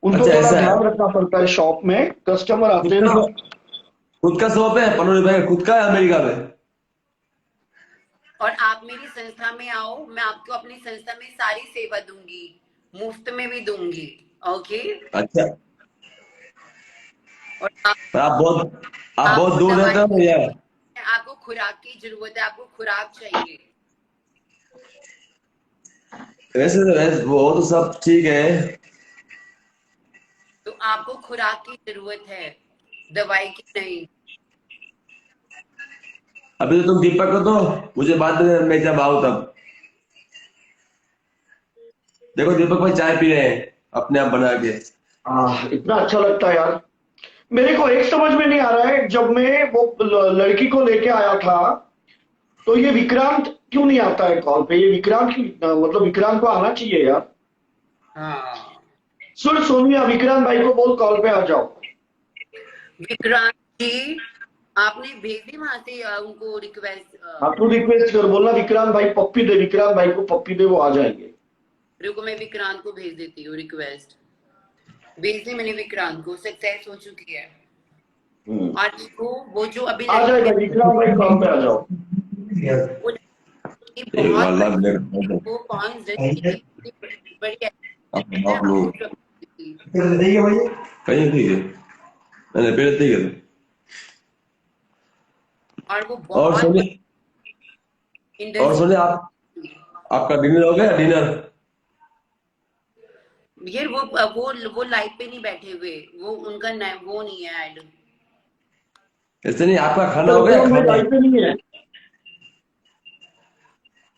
Speaker 1: उनको
Speaker 9: अच्छा,
Speaker 1: थोड़ा
Speaker 9: ऐसा है।
Speaker 1: ध्यान रखना पड़ता है, शॉप में कस्टमर आते हैं ना।
Speaker 9: खुद का शॉप है पलोड़ी भाई का, खुद का है अमेरिका में।
Speaker 6: और आप मेरी संस्था में आओ, मैं आपको अपनी संस्था में सारी सेवा दूंगी, मुफ्त में भी दूंगी। ओके।
Speaker 9: अच्छा
Speaker 6: और
Speaker 9: पर आप बहुत
Speaker 6: आपको
Speaker 9: दूर रहते हो
Speaker 6: दवाई-
Speaker 9: यार।
Speaker 6: आपको खुराक की जरूरत है, आपको खुराक चाहिए।
Speaker 9: वैसे वो तो सब ठीक है।
Speaker 6: तो आपको खुराक की जरूरत है, दवाई की नहीं।
Speaker 9: अभी तो तुम दीपक को दो, मुझे बाद में मैं जब आऊँ तब। देखो दीपक भाई चाय पी रहे हैं अपने आप बना के।
Speaker 1: इतना अच्छा लगता है यार। मेरे को एक समझ में नहीं आ रहा है, जब मैं वो लड़की को लेके आया था तो ये विक्रांत क्यों नहीं आता है कॉल पे? ये विक्रांत की मतलब विक्रांत को आना चाहिए यार।
Speaker 6: हाँ
Speaker 1: सुन सोनिया, विक्रांत भाई को बोल कॉल पे आ जाओ।
Speaker 6: विक्रांत जी, आपने भेज दी वहां से उनको रिक्वेस्ट?
Speaker 1: हाँ तू रिक्वेस्ट कर, बोलना विक्रांत भाई पप्पी दे, विक्रांत भाई को पप्पी दे, वो आ जाएंगे।
Speaker 6: रुको मैं विक्रांत को भेज देती हूँ रिक्वेस्ट। भेज दी मैंने विक्रांत को, सक्सेस हो चुकी है। आज वो जो अभी
Speaker 1: आ जाएगा विक्रांत भाई, कॉल पे आ जाओ।
Speaker 6: वो कौन बड़ी
Speaker 9: कहीं ठीक है, मैंने पहले ठीक है।
Speaker 6: और वो
Speaker 9: और
Speaker 6: बहुत
Speaker 9: सुनिए आप, आपका डिनर हो गया? डिनर
Speaker 6: यार वो लाइव पे नहीं बैठे हुए, वो उनका वो नहीं है ऐड।
Speaker 9: ऐसे नहीं, आपका खाना हो गया? खाना
Speaker 1: लाइफ पे नहीं है।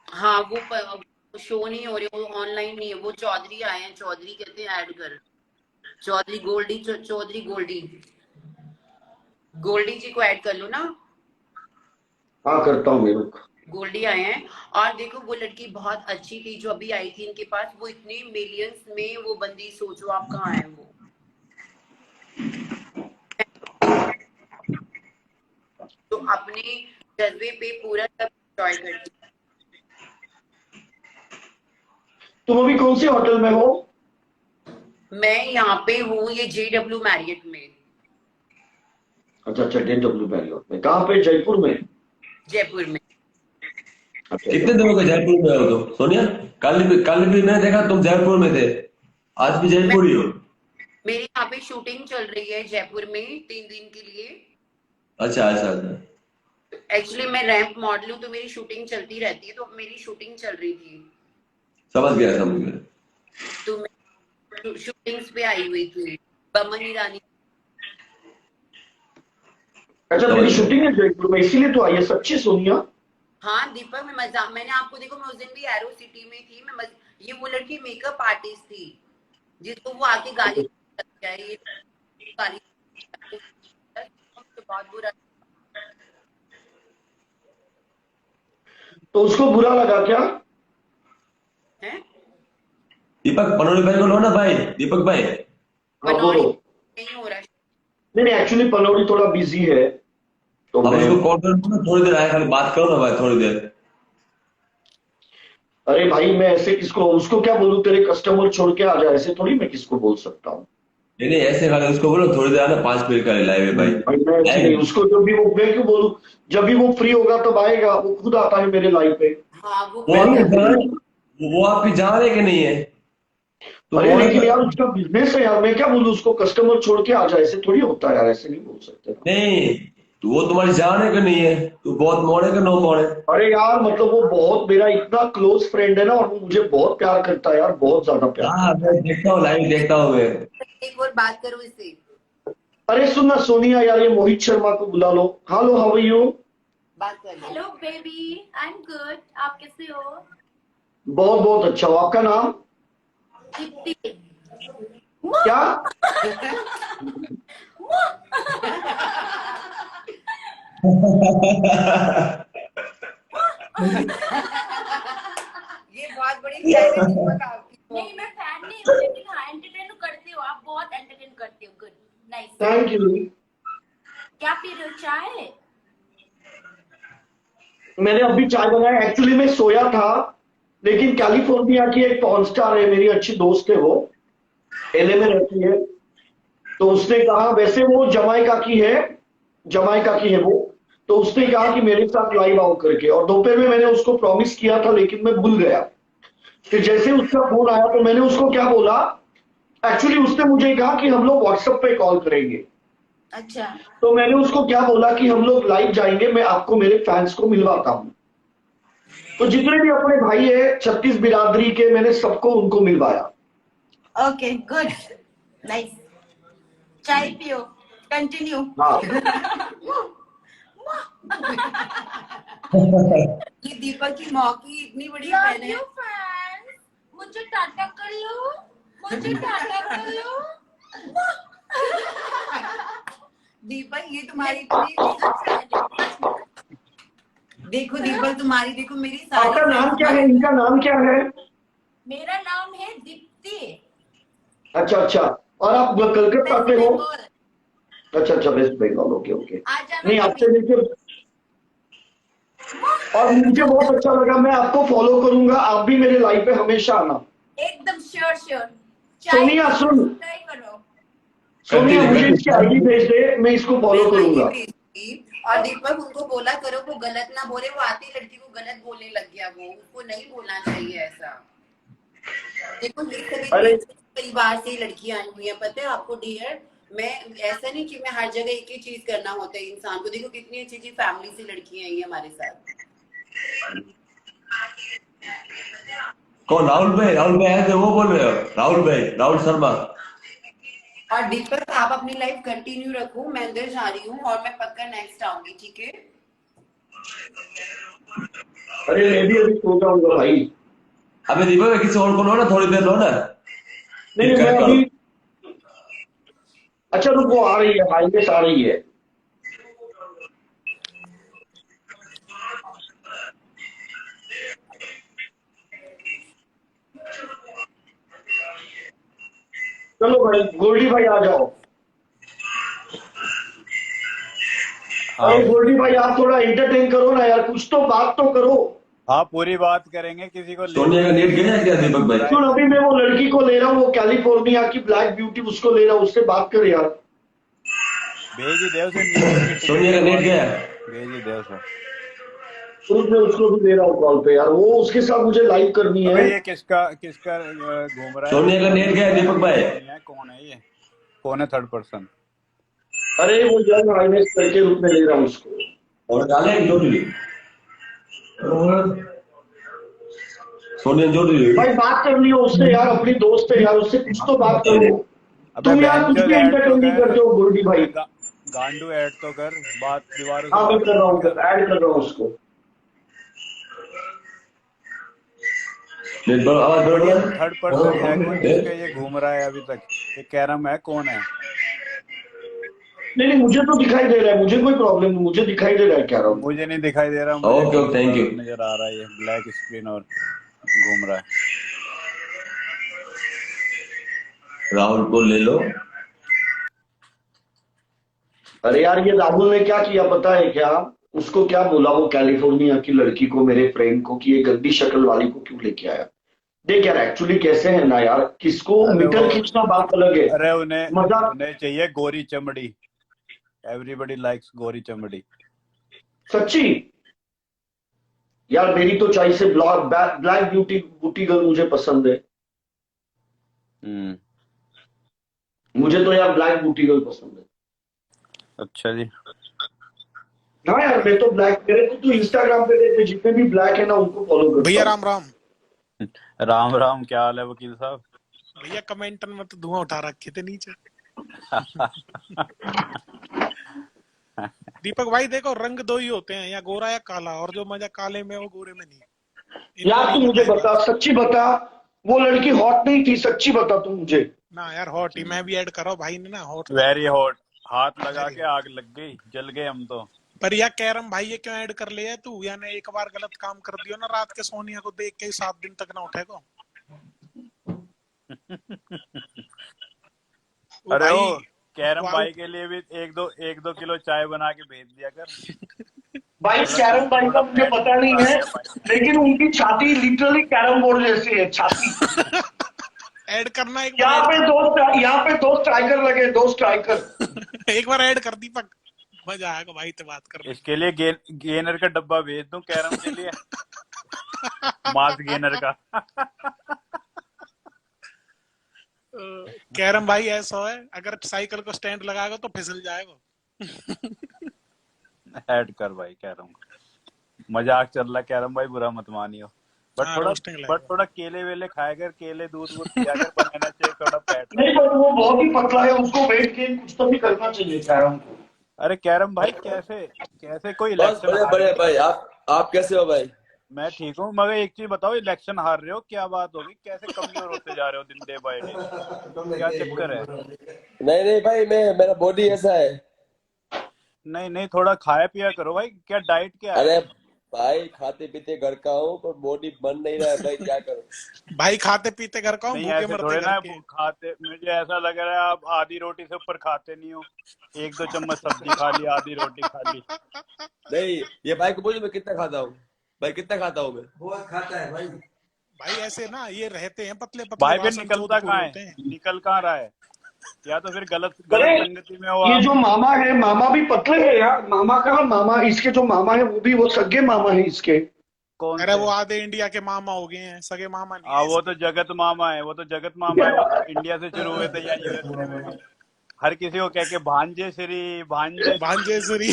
Speaker 6: हाँ वो शो नहीं हो रही, वो ऑनलाइन नहीं है। वो चौधरी आए हैं, चौधरी कहते हैं ऐड कर, चौधरी गोल्डी, चौधरी गोल्डी जी को ऐड कर लो ना।
Speaker 1: हाँ करता हूँ मेरे को।
Speaker 6: गोल्डी आए हैं। और देखो वो लड़की बहुत अच्छी थी जो अभी आई थी इनके पास, वो इतने मिलियंस में वो बंदी, सोचो आप कहाँ है वो। तो अपने जज्बे पे पूरा सब एंजॉय करती।
Speaker 1: तुम अभी कौन सी होटल में हो?
Speaker 6: मैं यहाँ पे हूँ, ये JW मैरियट में।
Speaker 1: अच्छा JW मैरियट में, कहाँ पे? जयपुर में?
Speaker 6: जयपुर में।
Speaker 1: अच्छा,
Speaker 9: कितने दिनों के जयपुर में हो तो सोनिया? कल भी मैंने देखा तुम जयपुर में थे, आज भी जयपुर ही हो।
Speaker 6: मेरी यहाँ पे शूटिंग चल रही है जयपुर में 3 दिन के लिए।
Speaker 9: अच्छा अच्छा अच्छा।
Speaker 6: एक्चुअली मैं रैंप मॉडल हूँ तो मेरी शूटिंग चलती रहती है, तो मेरी शूटिंग चल रही थी
Speaker 9: समझ गया समझ गया।
Speaker 6: तो मैं शूटिंग्स पे आई हुई थी बमन ईरानी।
Speaker 1: अच्छा मेरी शूटिंग है जयपुर में, इसीलिए तो आई है। सच्ची सोनिया?
Speaker 6: हाँ दीपक, मैं मजाक, मैंने आपको देखो, मैं उस दिन भी एरो सिटी में थी, ये वो लड़की मेकअप आर्टिस्ट थी जिसको वो आके गाली ये गाली तो बहुत बुरा।
Speaker 1: तो उसको बुरा लगा क्या?
Speaker 6: है
Speaker 9: दीपक पनोरी भाई को लो ना भाई, दीपक भाई।
Speaker 1: हाँ बोलो।
Speaker 6: नहीं हो रहा।
Speaker 1: नहीं एक्चुअली पनौड़ी थोड़ा बिजी है तो
Speaker 9: अब
Speaker 1: मैं।
Speaker 9: उसको कॉल करो ना, थोड़ी देर आए, खाली बात करो ना भाई थोड़ी देर।
Speaker 1: अरे भाई मैं ऐसे किसको, उसको क्या बोलूं तेरे कस्टमर छोड़ के आ जाए, ऐसे थोड़ी मैं किसको बोल सकता हूँ।
Speaker 9: नहीं नहीं ऐसे खाली उसको बोलो थोड़ी देर आना, 5 मिनट का लाइव है भाई।
Speaker 1: भाई मैं ऐसे नहीं, उसको जब भी वो, मैं क्यों बोलूं, जब भी वो फ्री होगा तब आएगा, वो खुद आता है मेरे लाइव पे।
Speaker 6: हाँ
Speaker 9: वो आपकी जान है कि नहीं है? तो
Speaker 1: अरे
Speaker 9: वो
Speaker 1: लेकिन यार उसका बिजनेस है यार, मैं क्या बोलूं उसको कस्टमर छोड़ के आ जाए, ऐसे थोड़ी होता है यार, ऐसे नहीं बोल सकते।
Speaker 9: नहीं, तो वो तुम्हारी जान है कि नहीं है? तू बहुत मोड़े कि नो मोड़े?
Speaker 1: अरे यार मतलब वो बहुत मेरा इतना क्लोज फ्रेंड है ना, और वो मुझे बहुत प्यार करता है यार, बहुत ज्यादा प्यार।
Speaker 9: हाँ मैं देखता हूँ, लाइव देखता हूँ मैं।
Speaker 6: एक और बात करो इससे।
Speaker 1: अरे सुन ना सोनिया यार, ये मोहित शर्मा को बुला लो। Hello how are you?
Speaker 6: बात कर लो।
Speaker 10: Hello baby, I am good, आप कैसे हो?
Speaker 1: बहुत बहुत अच्छा हो। आपका नाम
Speaker 10: दीप्ति।
Speaker 1: क्या?
Speaker 6: ये बहुत बड़ी फैन है दीपक आपकी।
Speaker 10: नहीं मैं फैन नहीं हूँ, लेकिन हाँ एंटरटेन करते हो आप, बहुत एंटरटेन करते हो। Good, nice.
Speaker 1: Thank you.
Speaker 10: क्या पी रहे हो, चाय?
Speaker 1: मैंने अभी चाय बनाया। एक्चुअली मैं सोया था, लेकिन कैलिफोर्निया की एक पॉर्न स्टार है, मेरी अच्छी दोस्त है, वो एलए में रहती है, तो उसने कहा, वैसे वो जमाइका की है, जमाइका की है वो, तो उसने कहा कि मेरे साथ लाइव आओ करके, और दोपहर में मैंने उसको प्रॉमिस किया था लेकिन मैं भूल गया। फिर जैसे उसका फोन आया तो मैंने उसको क्या बोला, एक्चुअली उसने मुझे कहा कि हम लोग व्हाट्सएप पे कॉल करेंगे।
Speaker 10: अच्छा।
Speaker 1: तो मैंने उसको क्या बोला कि हम लोग लाइव जाएंगे, मैं आपको मेरे फैंस को मिलवाता हूं। तो जितने भी अपने भाई है 36 बिरादरी के, मैंने सबको उनको मिलवाया।
Speaker 10: Okay good, nice. चाय पियो, कंटिन्यू।
Speaker 1: हाँ
Speaker 6: ये दीपक की मौकी इतनी बड़ी
Speaker 10: लव
Speaker 6: फैन है।
Speaker 10: यू फैंस, मुझे टाटा कर लो, मुझे टाटा कर लो।
Speaker 6: दीपक ये तुम्हारी इतनी देखो दीपक तुम्हारी, देखो मेरी सारी।
Speaker 1: आपका नाम क्या है, इनका नाम क्या है?
Speaker 10: मेरा नाम है दीप्ति।
Speaker 1: अच्छा अच्छा, और आप कलकत्ता से हो?
Speaker 10: बंगाल।
Speaker 1: अच्छा अच्छा, वेस्ट बंगाल, ओके ओके।
Speaker 10: आ जाना
Speaker 1: नहीं
Speaker 10: कभी।
Speaker 1: आपसे मिलकर और मुझे बहुत अच्छा लगा, मैं आपको फॉलो करूंगा, आप भी मेरे लाइव पे हमेशा आना।
Speaker 10: एकदम श्योर श्योर।
Speaker 1: सोनिया सुन,
Speaker 10: ट्राई करो।
Speaker 1: सोनिया मुझे इसकी आईडी भेज दे, मैं इसको फॉलो करूंगा।
Speaker 6: और दीपक उनको बोला करो वो गलत ना बोले, वो आती लड़की को गलत बोलने लग गया, वो उसको नहीं बोलना चाहिए ऐसा। देखो
Speaker 1: अरे
Speaker 6: परिवार से लड़कियां आई हुई है, पता है आपको डियर। मैं ऐसा नहीं कि मैं हर जगह एक ही चीज करना होता है इंसान को। देखो कितनी अच्छी अच्छी फैमिली से लड़कियां आई है हमारे साथ।
Speaker 9: कौन? राहुल भाई? राहुल भाई ऐसे वो बोल रहे हो? राहुल भाई, राहुल शर्मा।
Speaker 6: और दीपक आप अपनी लाइफ कंटिन्यू रखो, मैं अंदर जा रही हूँ और मैं पक्का नेक्स्ट आऊंगी, ठीक है?
Speaker 1: अरे मैं भी अभी सो जाऊंगा भाई।
Speaker 9: अबे दीपक किसी और को लो ना, थोड़ी देर लो ना।
Speaker 1: नहीं मैं अभी, अच्छा रुको, आ रही है, हाईवेस आ रही है। चलो भाई, गोल्डी भाई आ जाओ। अरे गोल्डी भाई आप थोड़ा एंटरटेन करो ना यार, कुछ तो बात तो करो।
Speaker 11: हाँ पूरी बात करेंगे, किसी को
Speaker 9: सोनिया का नेट गया है क्या दीपक भाई?
Speaker 1: सुन, अभी मैं वो लड़की को ले रहा हूँ, वो कैलिफोर्निया की ब्लैक ब्यूटी, उसको ले रहा हूँ, उससे बात कर यार।
Speaker 11: भेज ही देव से।
Speaker 9: सोनिया का नेट गया?
Speaker 11: भेज ही देव से।
Speaker 1: मैं उसको भी ले रहा हूँ कॉल पे यार, वो उसके साथ मुझे लाइव करनी है।
Speaker 11: ये किसका किसका घूम रहा है?
Speaker 9: सोनिया का नेट गया दीपक भाई?
Speaker 11: कौन है ये? कौन है थर्ड पर्सन?
Speaker 1: अरे वो यंग हाइनेस के रूप में ले रहा हूँ उसको।
Speaker 9: और डाले जोड़ ली सोनिया जोड़ ली
Speaker 1: भाई बात करनी हो उससे यार, अपनी दोस्त है यार, उससे कुछ तो बात करो।
Speaker 11: अबे
Speaker 1: तुम यार कुछ
Speaker 11: बहनचोद
Speaker 1: भी
Speaker 11: ऐड तो
Speaker 1: एंटरटेनिंग
Speaker 11: कर,
Speaker 1: करते हो गुरुजी भाई।
Speaker 11: गांडू ऐड तो कर, बात दीवारों
Speaker 1: हाँ
Speaker 11: से
Speaker 1: मैं
Speaker 11: बात
Speaker 1: कर रहा हूँ,
Speaker 11: कर।
Speaker 1: ऐड कर रहा हूँ उसको।
Speaker 9: आवाज
Speaker 11: बट ये
Speaker 9: बढ़िया
Speaker 11: थर्ड पर्सन है कौन जिसके ये घूम रहा है अभी तक? ये कैरम है, कौन है?
Speaker 1: नहीं नहीं, मुझे तो दिखाई दे रहा है, मुझे कोई प्रॉब्लम नहीं, मुझे दिखाई दे रहा है क्या रहा हूँ।
Speaker 11: मुझे नहीं दिखाई दे रहा,
Speaker 9: ओके,
Speaker 11: मुझे
Speaker 9: ओके, थैंक यू।
Speaker 11: नजर आ रहा है, ये ब्लैक स्क्रीन और घूम रहा है।
Speaker 9: राहुल को ले लो।
Speaker 1: अरे यार ये राहुल ने क्या किया पता है क्या? उसको क्या बोला वो कैलिफोर्निया की लड़की को, मेरे फ्रेंड को, कि ये गंदी शक्ल वाली को क्यों लेके आया। देख यार एक्चुअली कैसे है ना यार, किसको
Speaker 11: अरे
Speaker 1: मीटर
Speaker 11: वो-
Speaker 1: खींचना बात अलग है।
Speaker 11: अरे उन्हें
Speaker 1: मजा
Speaker 11: उन्हें चाहिए गोरी चमड़ी। एवरीबडी लाइक्स गोरी चमड़ी।
Speaker 1: सच्ची यार, मेरी तो चॉइस है ब्लैक ब्यूटी गर्ल मुझे पसंद है। मुझे तो यार ब्लैक ब्यूटी गर्ल पसंद है।
Speaker 11: अच्छा जी।
Speaker 1: हाँ यार मैं तो ब्लैक, मेरे को तो इंस्टाग्राम पे देख, जितने भी ब्लैक है ना उनको फॉलो करता
Speaker 3: भैया
Speaker 1: हूँ।
Speaker 3: राम राम।
Speaker 11: राम राम, क्या हाल है वकील साहब?
Speaker 3: भैया कमेंटन में तो धुआं उठा रखे थे नीचे। दीपक भाई देखो, रंग दो ही होते हैं, या गोरा या काला, और जो मजा काले में वो गोरे में नहीं।
Speaker 1: यार तू मुझे बता, सच्ची बता, वो लड़की हॉट नहीं थी, सच्ची बता तू मुझे।
Speaker 3: ना यार हॉट ही, मैं भी ऐड करा भाई ने ना हॉट।
Speaker 11: वेरी हॉट, हाथ लगा के आग लग गई, जल गए हम तो।
Speaker 3: पर यार कैरम भाई ये क्यों ऐड कर लिया है तू? यानी एक बार गलत काम कर दियो ना, रात के सोनिया को देख के ही 7 दिन तक ना उठेगा।
Speaker 11: अरे ओ कैरम भाई के लिए भी एक दो किलो चाय बना के भेज दिया कर।
Speaker 1: भाई कैरम भाई का मुझे पता नहीं है, लेकिन उनकी छाती लिटरली कैरम बोर्ड जैसी है छाती।
Speaker 3: ऐड करना एक
Speaker 1: यहाँ
Speaker 3: बार,
Speaker 1: पे दो स्ट्राइकर लगे, 2 स्ट्राइकर।
Speaker 3: एक बार ऐड कर दीपक, मजा आएगा भाई से बात करने।
Speaker 11: इसके लिए गेनर का डब्बा भेज दूं कैरम के लिए। मास गेनर का।
Speaker 3: कैरम भाई ऐसा है, अगर साइकिल को स्टैंड लगाएगा तो फिसल जाएगा।
Speaker 11: ऐड कर भाई कैरम। मजाक चल रहा है कैरम भाई, बुरा मत मानियो। बट
Speaker 3: हाँ, roasting लगेगा।
Speaker 11: थोड़ा केले वेले खाया कर, केले दूध वूध पिया कर, बनाना चाहिए थोड़ा फैट।
Speaker 1: नहीं बट वो बहुत ही पतला है, उसको वेट गेन कुछ तो भी करना चाहिए कैरम को।
Speaker 11: अरे कैरम भाई कैसे कोई
Speaker 9: बस
Speaker 11: इलेक्शन
Speaker 9: बड़े भाई, आप कैसे हो भाई?
Speaker 11: मैं ठीक हूँ, मगर एक चीज बताओ, इलेक्शन हार रहे हो, क्या बात होगी? कैसे कमजोर होते जा रहे हो दिन डे बाय डे? क्या चक्कर है?
Speaker 9: नहीं भाई, मेरा बॉडी ऐसा है।
Speaker 11: नहीं थोड़ा खाया पिया करो भाई। क्या डाइट क्या है?
Speaker 9: अरे भाई खाते पीते घर का हूँ, पर बॉडी बन नहीं रहा है भाई, क्या करूं?
Speaker 3: भाई खाते पीते घर का हूँ,
Speaker 11: नहीं
Speaker 3: भूखे
Speaker 11: ऐसे
Speaker 3: मरते
Speaker 11: थोड़े ना
Speaker 3: घर के।
Speaker 11: खाते, मुझे ऐसा लग रहा है आप आधी रोटी से ऊपर खाते नहीं हो। 1-2 चम्मच सब्जी खा ली, आधी रोटी खा ली।
Speaker 9: नहीं, ये भाई को पूछो मैं कितना खाता हूँ। भाई कितना खाता हूँ मैं?
Speaker 5: बहुत खाता है भाई।
Speaker 3: भाई ऐसे ना ये रहते हैं पतले पतले,
Speaker 11: भाई फिर
Speaker 3: राशन
Speaker 11: निकलता
Speaker 3: चौथ
Speaker 11: कहाँ
Speaker 3: होते
Speaker 11: है?
Speaker 3: हैं।
Speaker 11: निकल कहाँ रहा है? या तो फिर गलत
Speaker 1: अरे,
Speaker 11: संगति में हो
Speaker 1: ये
Speaker 11: आप।
Speaker 1: जो मामा है, मामा भी पतले है यार। मामा कहाँ, मामा इसके जो मामा है वो भी वो सगे मामा है इसके।
Speaker 11: कौन
Speaker 3: अरे
Speaker 11: से?
Speaker 3: वो आधे इंडिया के मामा हो गए हैं, सगे मामा नहीं है।
Speaker 11: वो तो जगत मामा है, वो तो इंडिया से शुरू हुए थे या यूएसए में भी। हर किसी को कह के भांजे
Speaker 3: भांजेश्वरी।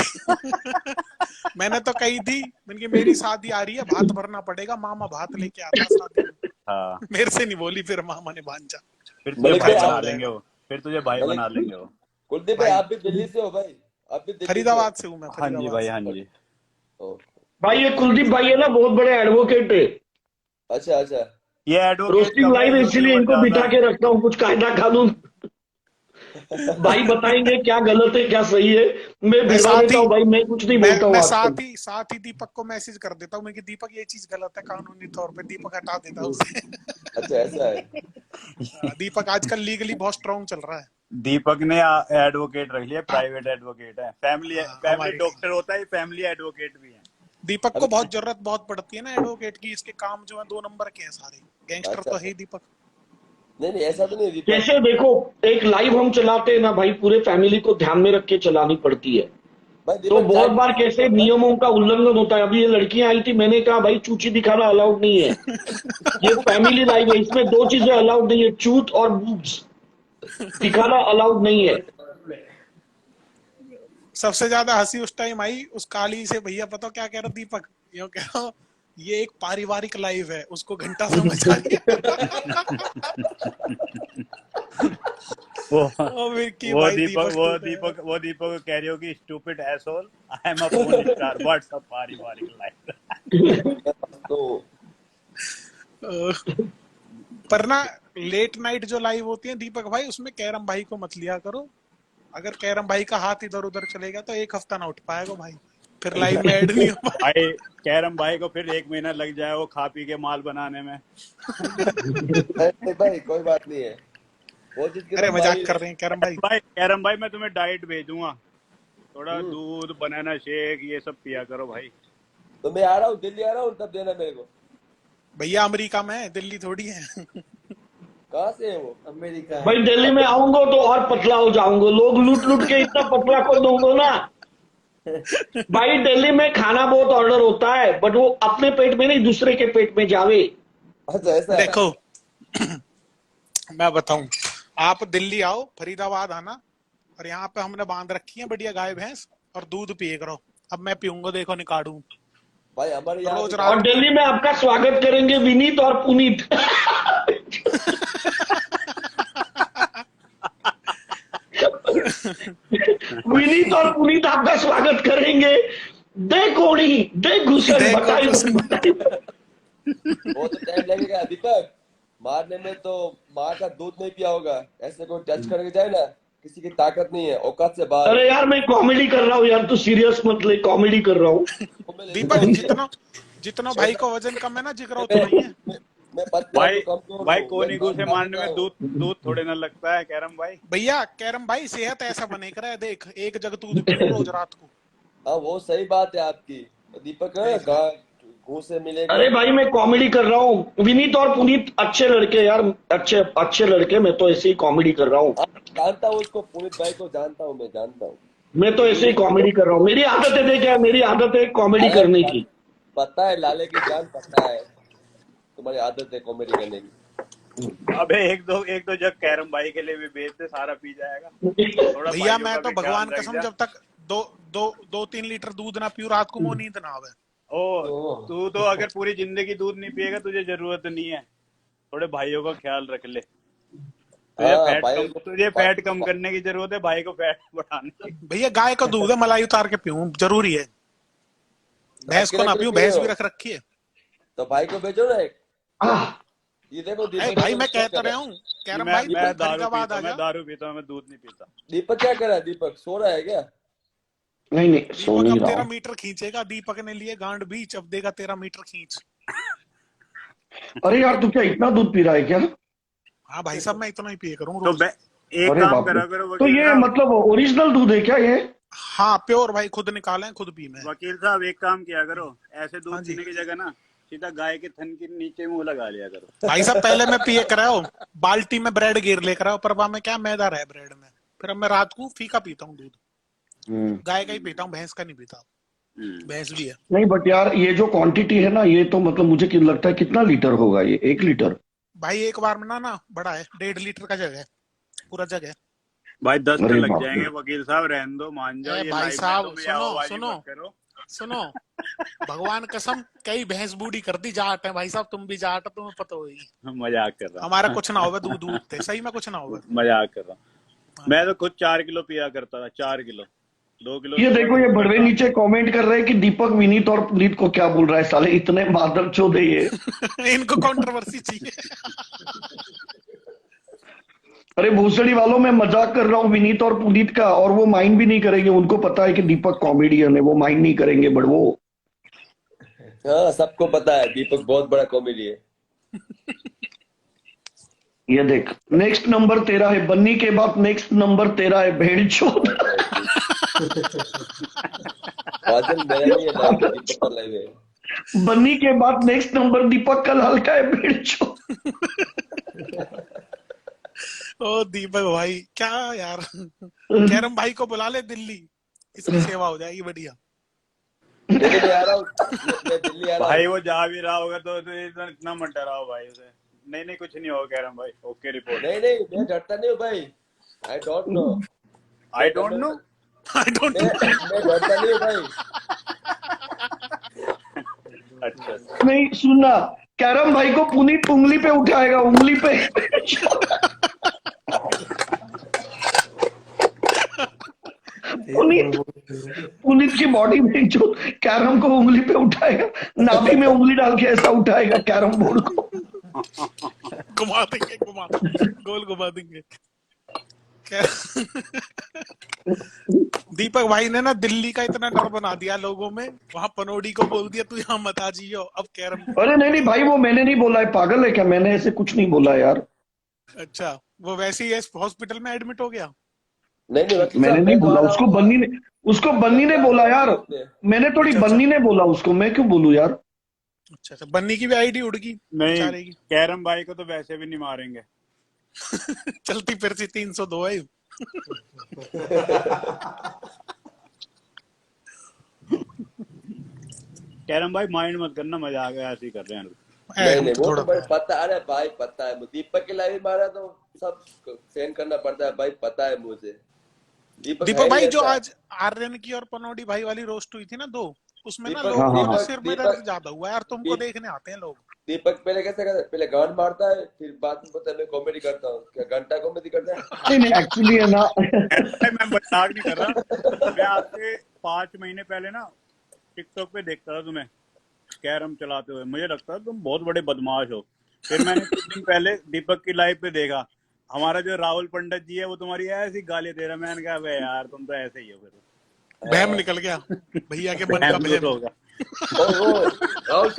Speaker 3: मैंने तो कही थी, मैंने मेरी शादी आ रही है, भात भरना पड़ेगा, मामा भात लेके आता शादी में।
Speaker 11: हाँ,
Speaker 3: मेरे से नहीं बोली, फिर मामा ने भांजा।
Speaker 11: फिर तुझे
Speaker 9: मलिक
Speaker 11: भाई
Speaker 9: भाई,
Speaker 11: बना लेंगे वो। फिर तुझे भाई
Speaker 9: मलिक-
Speaker 11: बना लेंगे वो।
Speaker 9: कुलदीप भाई, आप भी दिल्ली से हो भाई? आप भी दिल्ली से हो?
Speaker 3: फरीदाबाद से हूँ मैं।
Speaker 11: हाँ जी भाई, हाँ जी।
Speaker 9: ओ,
Speaker 1: भाई ये कुलदीप भाई है ना, बहुत बड़े एडवोकेट है।
Speaker 9: अच्छा।
Speaker 11: ये एडवोकेट
Speaker 1: रोस्टिंग लाइव इसलिए इनको बिठा के रखता हूँ, कुछ कायदा कानून भाई बताएंगे क्या गलत है क्या सही है। मैं भिड़वा देता हूँ भाई, मैं कुछ नहीं बोलता हूँ
Speaker 3: मैं
Speaker 1: आजकल।
Speaker 3: साथ ही दीपक को मैसेज कर देता हूँ मैं कि दीपक ये चीज गलत है कानूनी तौर पे, दीपक हटा देता है उसे।
Speaker 9: अच्छा ऐसा है।
Speaker 3: दीपक आजकल लीगली बहुत स्ट्रॉन्ग चल रहा है।
Speaker 11: दीपक ने एडवोकेट रख लिया, प्राइवेट एडवोकेट है। फैमिली
Speaker 3: हमारे-
Speaker 11: डॉक्टर होता है, फैमिली एडवोकेट भी है।
Speaker 3: दीपक को बहुत जरूरत बहुत पड़ती है ना एडवोकेट की, इसके काम जो है 2 नंबर के हैं सारे। गैंगस्टर तो है ही दीपक।
Speaker 9: नहीं ऐसा तो नहीं दीपक।
Speaker 1: जैसे देखो, एक लाइव हम चलाते हैं ना भाई, पूरे फैमिली को ध्यान में रख के चलानी पड़ती है।
Speaker 9: भाई
Speaker 1: तो
Speaker 9: दीपक
Speaker 1: बहुत बार कैसे नियमों का उल्लंघन होता है। अभी ये लड़कियां आई थी, मैंने कहा भाई चूची दिखाना अलाउड नहीं है। ये फैमिली लाइव है, इसमें 2 चीजें अलाउड नहीं है, चूत और बूब्स। दिखाना अलाउड नहीं है।
Speaker 3: सबसे ज्यादा हंसी उस टाइम आई उस काली से। भैया पता क्या कह रहा दीपक, यूं कह रहा ये एक पारिवारिक लाइव है, उसको घंटा समझ आ गया। ओ विक्की भाई,
Speaker 11: दीपक को कह रही हो कि stupid asshole, I am a phone star, what's a पारिवारिक लाइफ।
Speaker 3: पर ना लेट नाइट जो लाइव होती है दीपक भाई, उसमें कैरम भाई को मत लिया करो। अगर कैरम भाई का हाथ इधर उधर चलेगा तो एक हफ्ता ना उठ पाएगा भाई, फिर लाइव में ऐड नहीं हो पाएगा।
Speaker 11: भाई कैरम भाई को फिर 1 महीना लग जाए वो खा पी के माल बनाने में।
Speaker 9: भाई कोई बात नहीं है, वो जिसके
Speaker 3: अरे मजाक कर रहे हैं कैरम भाई।
Speaker 11: कैरम भाई मैं तुम्हें डाइट भेजूंगा, थोड़ा दूध, बनाना शेक, ये सब पिया करो भाई।
Speaker 9: तो मैं आ रहा हूँ, दिल्ली आ रहा हूँ, तब देना मेरे को।
Speaker 3: भैया अमेरिका में है, दिल्ली थोड़ी है।
Speaker 9: कहाँ से है वो? अमेरिका।
Speaker 1: भाई दिल्ली में आऊंगा तो और पतला हो जाऊंगा, लोग लूट लूट के इतना पतला कर दूंगा ना भाई। दिल्ली में खाना बहुत ऑर्डर होता है, बट वो अपने पेट में नहीं दूसरे के पेट में जावे।
Speaker 9: अच्छा ऐसा है।
Speaker 3: देखो मैं बताऊं, आप दिल्ली आओ, फरीदाबाद आना, और यहाँ पे हमने बांध रखी है बढ़िया गाय भैंस, और दूध पिए करो। अब मैं पीऊंगा, देखो निकालूं
Speaker 9: भाई हमारे यहाँ
Speaker 3: रोज
Speaker 9: भी-
Speaker 3: रात
Speaker 1: और दिल्ली में आपका स्वागत करेंगे विनीत और पुनीत। विनीत और पुनीत आपका स्वागत करेंगे। दे कोड़ी, दे घुसन,
Speaker 3: दे
Speaker 1: बताइए।
Speaker 9: वो तो टाइम लगेगा दीपक, मारने में तो माँ का दूध नहीं पिया होगा, ऐसे कोई टच करके जाए ना, किसी की ताकत नहीं है, औकात से बाहर।
Speaker 1: अरे यार मैं कॉमेडी कर रहा हूँ यार, तू सीरियस मत ले, कॉमेडी कर रहा हूँ।
Speaker 3: दीपक जितना भाई का वजन कम है ना, जिगरा उतना ही है।
Speaker 9: मैं पतला
Speaker 11: भाई
Speaker 9: हूँ, कमजोर हूँ,
Speaker 11: भाई
Speaker 9: मैं
Speaker 11: कोनिगू से
Speaker 9: बात
Speaker 11: मारने में
Speaker 9: करता हूँ।
Speaker 11: दूध थोड़े ना लगता है कैरम भाई।
Speaker 3: भैया कैरम भाई सेहत ऐसा बने कर है, देख एक जग दूध पी रोज रात को।
Speaker 9: हाँ वो सही बात है आपकी दीपक, घूं से मिलेगा।
Speaker 1: अरे भाई मैं कॉमेडी कर रहा हूँ। विनीत और पुनीत अच्छे लड़के यार, अच्छे लड़के। मैं तो ऐसे ही कॉमेडी कर रहा हूँ।
Speaker 9: जानता हूँ उसको, पुनीत भाई को जानता हूँ, मैं जानता हूँ।
Speaker 1: मैं तो ऐसे ही कॉमेडी कर रहा हूँ। मेरी आदत है, देखा, मेरी आदत है कॉमेडी करने की।
Speaker 9: पता है लाले की जान, पता है तुम्हारी आदत है कॉमेडी करने की।
Speaker 11: अबे एक दो जग कैरम भाई के लिए भी भेज दे, सारा पी जाएगा। थोड़ा
Speaker 3: भैया
Speaker 11: भाइयों
Speaker 3: मैं
Speaker 11: का
Speaker 3: तो
Speaker 11: भी ख्याल
Speaker 3: भगवान
Speaker 11: रख
Speaker 3: कसम
Speaker 11: जा।
Speaker 3: जब तक 2-3 लीटर दूध ना पीऊं रात को, मुंह नींद ना आवे।
Speaker 11: ओ तू तो अगर पूरी जिंदगी दूध नहीं पिएगा, तुझे जरूरत नहीं है। थोड़े भाइयों का ख्याल रख ले। तुझे फैट कम करने की जरूरत है, भाई को फैट बढ़ाने की।
Speaker 3: भैया गाय का दूध है, मलाई उतार के पीऊं, जरूरी है। भैंस को ना पीऊं, भैंस भी रख रखी है।
Speaker 9: तो भाई को भेजो ना एक।
Speaker 1: आह,
Speaker 9: ये देखो
Speaker 3: अरे
Speaker 9: दीपक
Speaker 3: भाई मैं कहता रहा हूँ कैरम भाई,
Speaker 11: मैं
Speaker 3: फरीदाबाद आ जा।
Speaker 11: दारू पीता हूँ, मैं दूध नहीं पीता।
Speaker 9: दीपक क्या कर रहा है? दीपक सो रहा है क्या?
Speaker 1: नहीं सो
Speaker 3: दीपक
Speaker 1: नहीं
Speaker 3: अब
Speaker 1: रहा
Speaker 3: तेरा
Speaker 1: हूँ।
Speaker 3: मीटर खींचेगा, दीपक ने लिए गांड बीच, अब देगा तेरा मीटर खींच।
Speaker 1: अरे यार तू क्या इतना दूध पी रहा है क्या?
Speaker 3: हाँ भाई साहब मैं इतना ही पिए करूँ
Speaker 11: तो
Speaker 3: रोज।
Speaker 11: एक
Speaker 1: अरे
Speaker 11: काम
Speaker 1: बाप रे।
Speaker 11: करा करो
Speaker 1: तो
Speaker 11: वकील
Speaker 1: ये
Speaker 11: साहब।
Speaker 1: मतलब ओरिजिनल दूध है क्या ये?
Speaker 3: हाँ प्योर भाई, खुद निकालें खुद पी में।
Speaker 11: वकील साहब एक काम किया करो, ऐसे दूध
Speaker 3: हाँ जी।
Speaker 11: पीने की जगह ना सीधा गाय के थन के नीचे मुंह लगा लिया करो।
Speaker 3: भाई साहब पहले मैं पिए कराओ, बाल्टी में ब्रेड गिर लेकर आओ, परवा में क्या मैदा रहा ब्रेड में। फिर अब मैं रात को फीका पीता हूँ दूध, गाय का ही पीता हूँ, भैंस का नहीं पीता। भैंस भी है।
Speaker 1: नहीं बट यार ये जो क्वांटिटी है ना, ये तो मतलब मुझे लगता है कितना लीटर होगा ये? 1 लीटर?
Speaker 3: भाई एक बार में ना बड़ा है, 1.5 लीटर का जग है, पूरा जग है।
Speaker 11: भाई 10
Speaker 1: अरे
Speaker 11: लग
Speaker 1: बाप
Speaker 11: जाएंगे
Speaker 1: रे।
Speaker 11: वकील साहब, रहने दो, मान जाओ। ये
Speaker 3: भाई
Speaker 11: लाइव में
Speaker 3: साहब
Speaker 11: तुम याओबाजी
Speaker 3: सुनो
Speaker 11: मत करो।
Speaker 3: सुनो, भगवान कसम कई भैंस बूढ़ी कर दी, जाट है भाई साहब, तुम भी जाट, तुम्हें पता होगी।
Speaker 11: मजाक कर रहा हूँ,
Speaker 3: हमारा कुछ ना होगा, दूध थे सही में कुछ ना होगा।
Speaker 11: मजाक कर रहा हूँ। मैं तो खुद 4 किलो पिया करता था, 4 किलो, 2 किलो।
Speaker 1: ये देखो ये बड़वे नीचे कमेंट कर रहे हैं कि दीपक विनीत और पुनीत को क्या बोल रहा है, साले इतने मादर चोद है ये।
Speaker 3: इनको कंट्रोवर्सी चाहिए।
Speaker 1: अरे भूसड़ी वालों, मैं मजाक कर रहा हूँ विनीत और पुनीत का, और वो माइंड भी नहीं करेंगे। उनको पता है कि दीपक कॉमेडियन है, वो माइंड नहीं करेंगे। बट वो
Speaker 9: हाँ सबको पता है दीपक बहुत बड़ा कॉमेडी है।
Speaker 1: ये देख, नेक्स्ट नंबर तेरा है, बन्नी के बाद नेक्स्ट नंबर तेरा है, भेड़चोद।
Speaker 9: बादल मेरा नहीं है लाइव, दीपक का लाइव है।
Speaker 1: बन्नी के बाद नेक्स्ट नंबर दीपक का लाल का है, भेड़चोद।
Speaker 3: ओ दीपक भाई क्या यार, कैरम भाई को बुला ले दिल्ली, इसकी सेवा हो जाएगी बढ़िया।
Speaker 9: दिल्ली आ रहा हूँ, मैं दिल्ली आ रहा
Speaker 11: भाई
Speaker 9: हूँ।
Speaker 11: वो जा भी रहा होगा तो इतना मत डराओ भाई उसे। नहीं कुछ नहीं होगा कैरम भाई, ओके रिपोर्ट।
Speaker 9: नहीं मैं डरता नहीं हूँ भाई, I don't know.
Speaker 11: I don't know.
Speaker 3: I don't
Speaker 9: मैं डरता नहीं हूँ भाई।
Speaker 11: अच्छा
Speaker 1: नहीं सुनना, कैरम भाई को पुनीत उंगली पे उठाएगा, उंगली पे। पुनीत पुनीत की बॉडी में जो कैरम को उंगली पे उठाएगा, नाभि में उंगली डाल के ऐसा उठाएगा कैरम बोर्ड को।
Speaker 3: घुमा देंगे, गोल घुमा देंगे। दीपक भाई ने ना दिल्ली का इतना डर बना दिया लोगों में, वहां पनोडी को बोल दिया तू यहाँ मत आ जियो, अब कैरम।
Speaker 1: अरे नहीं भाई, वो मैंने नहीं बोला है, पागल है क्या? मैंने ऐसे कुछ नहीं बोला यार।
Speaker 3: अच्छा, वो वैसे ही हॉस्पिटल में एडमिट हो गया।
Speaker 9: नहीं वकील
Speaker 1: मैंने
Speaker 9: साहब,
Speaker 1: नहीं
Speaker 9: मैं तो
Speaker 1: बोला
Speaker 9: आ रहा
Speaker 1: उसको,
Speaker 9: हूँ।
Speaker 1: बन्नी ने बोला यार। मैंने थोड़ी
Speaker 3: अच्छा,
Speaker 1: बन्नी ने बोला उसको, मैं क्यों बोलूं यार।
Speaker 3: अच्छा, बन्नी की भी आईडी उड़ गई
Speaker 11: नहीं,
Speaker 3: बेचारे की।
Speaker 11: कैरम भाई को तो वैसे भी नहीं मारेंगे।
Speaker 3: चलती फिरती 302 है।
Speaker 11: कैरम भाई माइंड मत करना, मजा आ गया, ऐसे ही कर रहे हैं।
Speaker 9: नहीं वो तो भाई पता, अरे भाई पता है, दीपक के लाइव मारा तो सब सहन करना पड़ता है भाई, पता है मुझे।
Speaker 3: दीपक भाई जो आज आर्यन की और पनोडी भाई वाली रोस्ट हुई थी ना 2, उसमें ना लोगों को सिर में दर्द ज्यादा हुआ यार, तुमको देखने आते हैं लोग।
Speaker 9: दीपक पहले कैसे करता है, पहले गांड मारता है, फिर बाद में पता है मैं कॉमेडी करता हूँ। क्या घंटा कॉमेडी करता है?
Speaker 1: नहीं एक्चुअली है ना।
Speaker 11: मैं मजाक नहीं कर रहा। मैं आपसे 5 महीने पहले ना टिकटॉक पे देखता था तुम्हें कैरम चलाते हुए, मुझे लगता था तुम बहुत बड़े बदमाश हो। फिर मैंने कुछ दिन पहले दीपक की लाइव पे देखा, हमारा जो राहुल पंडित जी है वो तुम्हारी ऐसी गाली दे रहा। मैंने कहा भाई यार तुम तो ऐसे ही हो। फिर
Speaker 1: बहम निकल गया भैया के मन का बहम
Speaker 11: होगा।
Speaker 9: राहुल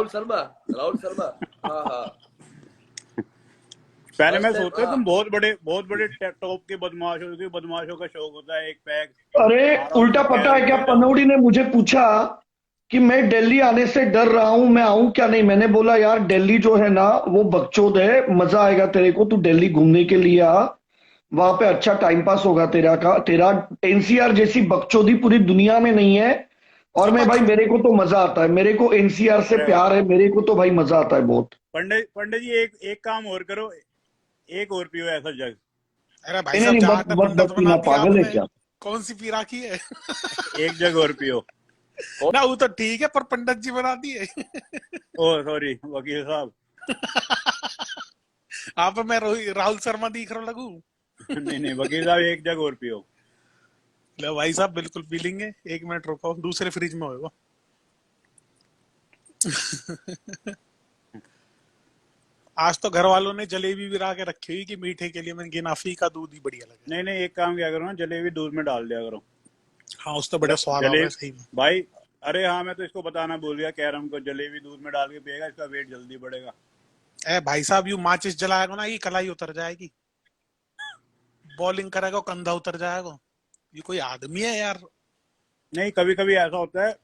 Speaker 9: शर्मा। हाँ।
Speaker 11: पहले मैं सोचता तुम बहुत बड़े टॉप के बदमाश हो, क्योंकि बदमाशों का शौक होता है एक पैक।
Speaker 1: अरे उल्टा पता है क्या, पनौड़ी ने मुझे पूछा कि मैं दिल्ली आने से डर रहा हूं, मैं आऊं क्या नहीं। मैंने बोला यार दिल्ली जो है ना वो बकचोद है, मजा आएगा तेरे को, तू दिल्ली घूमने के लिए आ, वहां पे अच्छा टाइम पास होगा तेरा एनसीआर जैसी बकचोदी पूरी दुनिया में नहीं है। और मैं भाई, मेरे को तो मजा आता है, मेरे को एनसीआर से प्यार है, मेरे को तो भाई मजा आता है बहुत।
Speaker 11: पंडित जी एक काम और करो, एक और पियो ऐसा जग।
Speaker 3: अरे भाई साहब
Speaker 1: बस पीना, पागल है क्या?
Speaker 3: कौन सी पी राखी है?
Speaker 11: एक जग और पियो
Speaker 3: ना, वो तो ठीक है, पर पंडित जी बना दिए।
Speaker 11: ओ सॉरी वकील साहब।
Speaker 3: आप मैं राहुल शर्मा दिख रहा लगू?
Speaker 11: नहीं वकील साहब, एक जग और पियो।
Speaker 3: लो भाई साहब, बिल्कुल पी लेंगे, 1 मिनट रुको, दूसरे फ्रिज में होगा। आज तो घर वालों ने जलेबी भी ला के रखी हुई कि मीठे के लिए, मैंने गिना फीका दूध ही बढ़िया लगे।
Speaker 11: नहीं एक काम क्या करो ना, जलेबी दूध में डाल दिया करो।
Speaker 3: हाँ, उस तो बड़ा स्वाद आता है सही में
Speaker 11: भाई। अरे हाँ, मैं तो इसको बताना भूल गया, कैरम को जलेबी दूध में डाल के पिएगा, इसका वेट जल्दी बढ़ेगा।
Speaker 3: ए भाई साहब, यू माचिस जलाएगा ना, ये कलाई उतर जाएगी। बॉलिंग करेगा, कंधा उतर जाएगा। ये कोई आदमी है यार?
Speaker 11: नहीं, कभी कभी ऐसा होता है,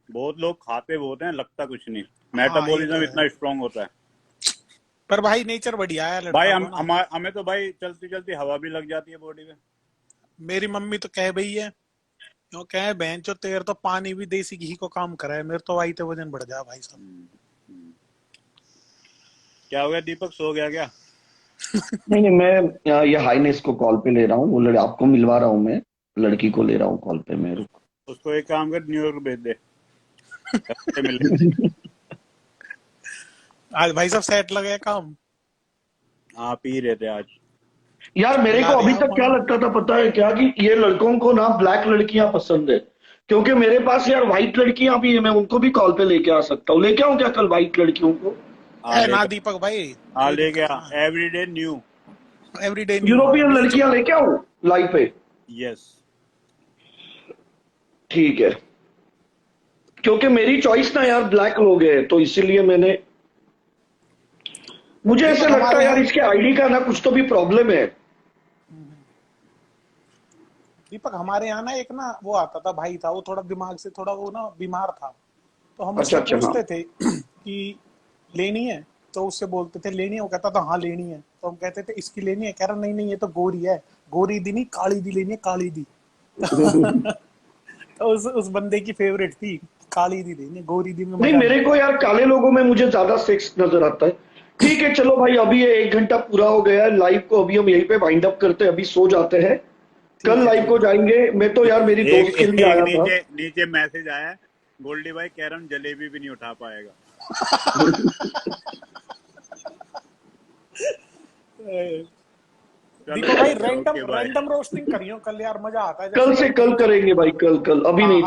Speaker 11: बहुत लोग खाते बहुत हैं, लगता कुछ नहीं, मेटाबॉलिज्म इतना स्ट्रांग होता है।
Speaker 3: पर भाई नेचर बढ़िया है
Speaker 11: भाई। हमें तो भाई चलती चलती हवा भी लग जाती है बॉडी में।
Speaker 3: मेरी मम्मी तो कह भई है, क्यों कहे बहन चो तेरे तो पानी भी देसी घी को काम करा है, मेरे तो आई तो वजन बढ़ जा भाई साहब।
Speaker 11: क्या हो गया दीपक, सो गया क्या?
Speaker 1: नहीं मैं ये हाईनेस को कॉल पे ले रहा हूँ, वो आपको मिलवा रहा हूँ, मैं लड़की को ले रहा हूँ कॉल पे। मैं
Speaker 11: उसको एक काम कर, न्यूयॉर्क भेज दे। मिल
Speaker 3: आज भाई साहब सेट लगे काम।
Speaker 11: हाँ, पी रहे थे आज
Speaker 1: यार। मेरे को अभी तक क्या लगता था पता है क्या, कि ये लड़कों को ना ब्लैक लड़कियां पसंद है, क्योंकि मेरे पास यार व्हाइट लड़कियां भी है, मैं उनको भी कॉल पे लेके आ सकता हूँ। लेके आऊँ क्या कल व्हाइट लड़कियों को?
Speaker 3: ना दीपक भाई,
Speaker 11: हाँ ले गया। एवरीडे न्यू
Speaker 1: यूरोपियन लड़कियां लेके आऊँ लाइव पे?
Speaker 11: यस
Speaker 1: ठीक है, क्योंकि मेरी चॉइस ना यार ब्लैक लोग है, तो इसीलिए मुझे ऐसा लगता है यार इसके आईडी का ना कुछ तो भी प्रॉब्लम है।
Speaker 3: दीपक हमारे यहाँ ना एक ना वो आता था, भाई था, वो थोड़ा दिमाग से थोड़ा वो ना बीमार था, तो हम उससे पूछते थे कि लेनी है, तो उससे बोलते थे लेनी है, वो कहता था हाँ लेनी है, तो हम कहते थे इसकी लेनी है, कह रहा नहीं ये तो गोरी है, गोरी दी नहीं काली दी लेनी है, काली दी। तो उस बंदे की फेवरेट थी, काली दी लेनी, गोरी दी में
Speaker 1: नहीं, मेरे को यार काले लोगों में मुझे ज्यादा सेक्स नजर आता है, ठीक है चलो भाई, अभी ये 1 घंटा पूरा हो गया है लाइव को, अभी हम यहीं पे वाइंड अप करते हैं, अभी सो जाते हैं, कल लाइव को जाएंगे। मैं तो यार मेरी
Speaker 11: एक
Speaker 1: दोस्त के लिए आया था।
Speaker 11: नीचे नीचे मैसेज आया है, गोल्डी भाई कैरम जलेबी भी नहीं उठा पाएगा।
Speaker 3: दीपक भाई
Speaker 11: ओके, बाय।
Speaker 3: रैंडम रोस्टिंग करियो कल यार, मजा आता है।
Speaker 1: कल से कल करेंगे भाई, कल अभी नहीं।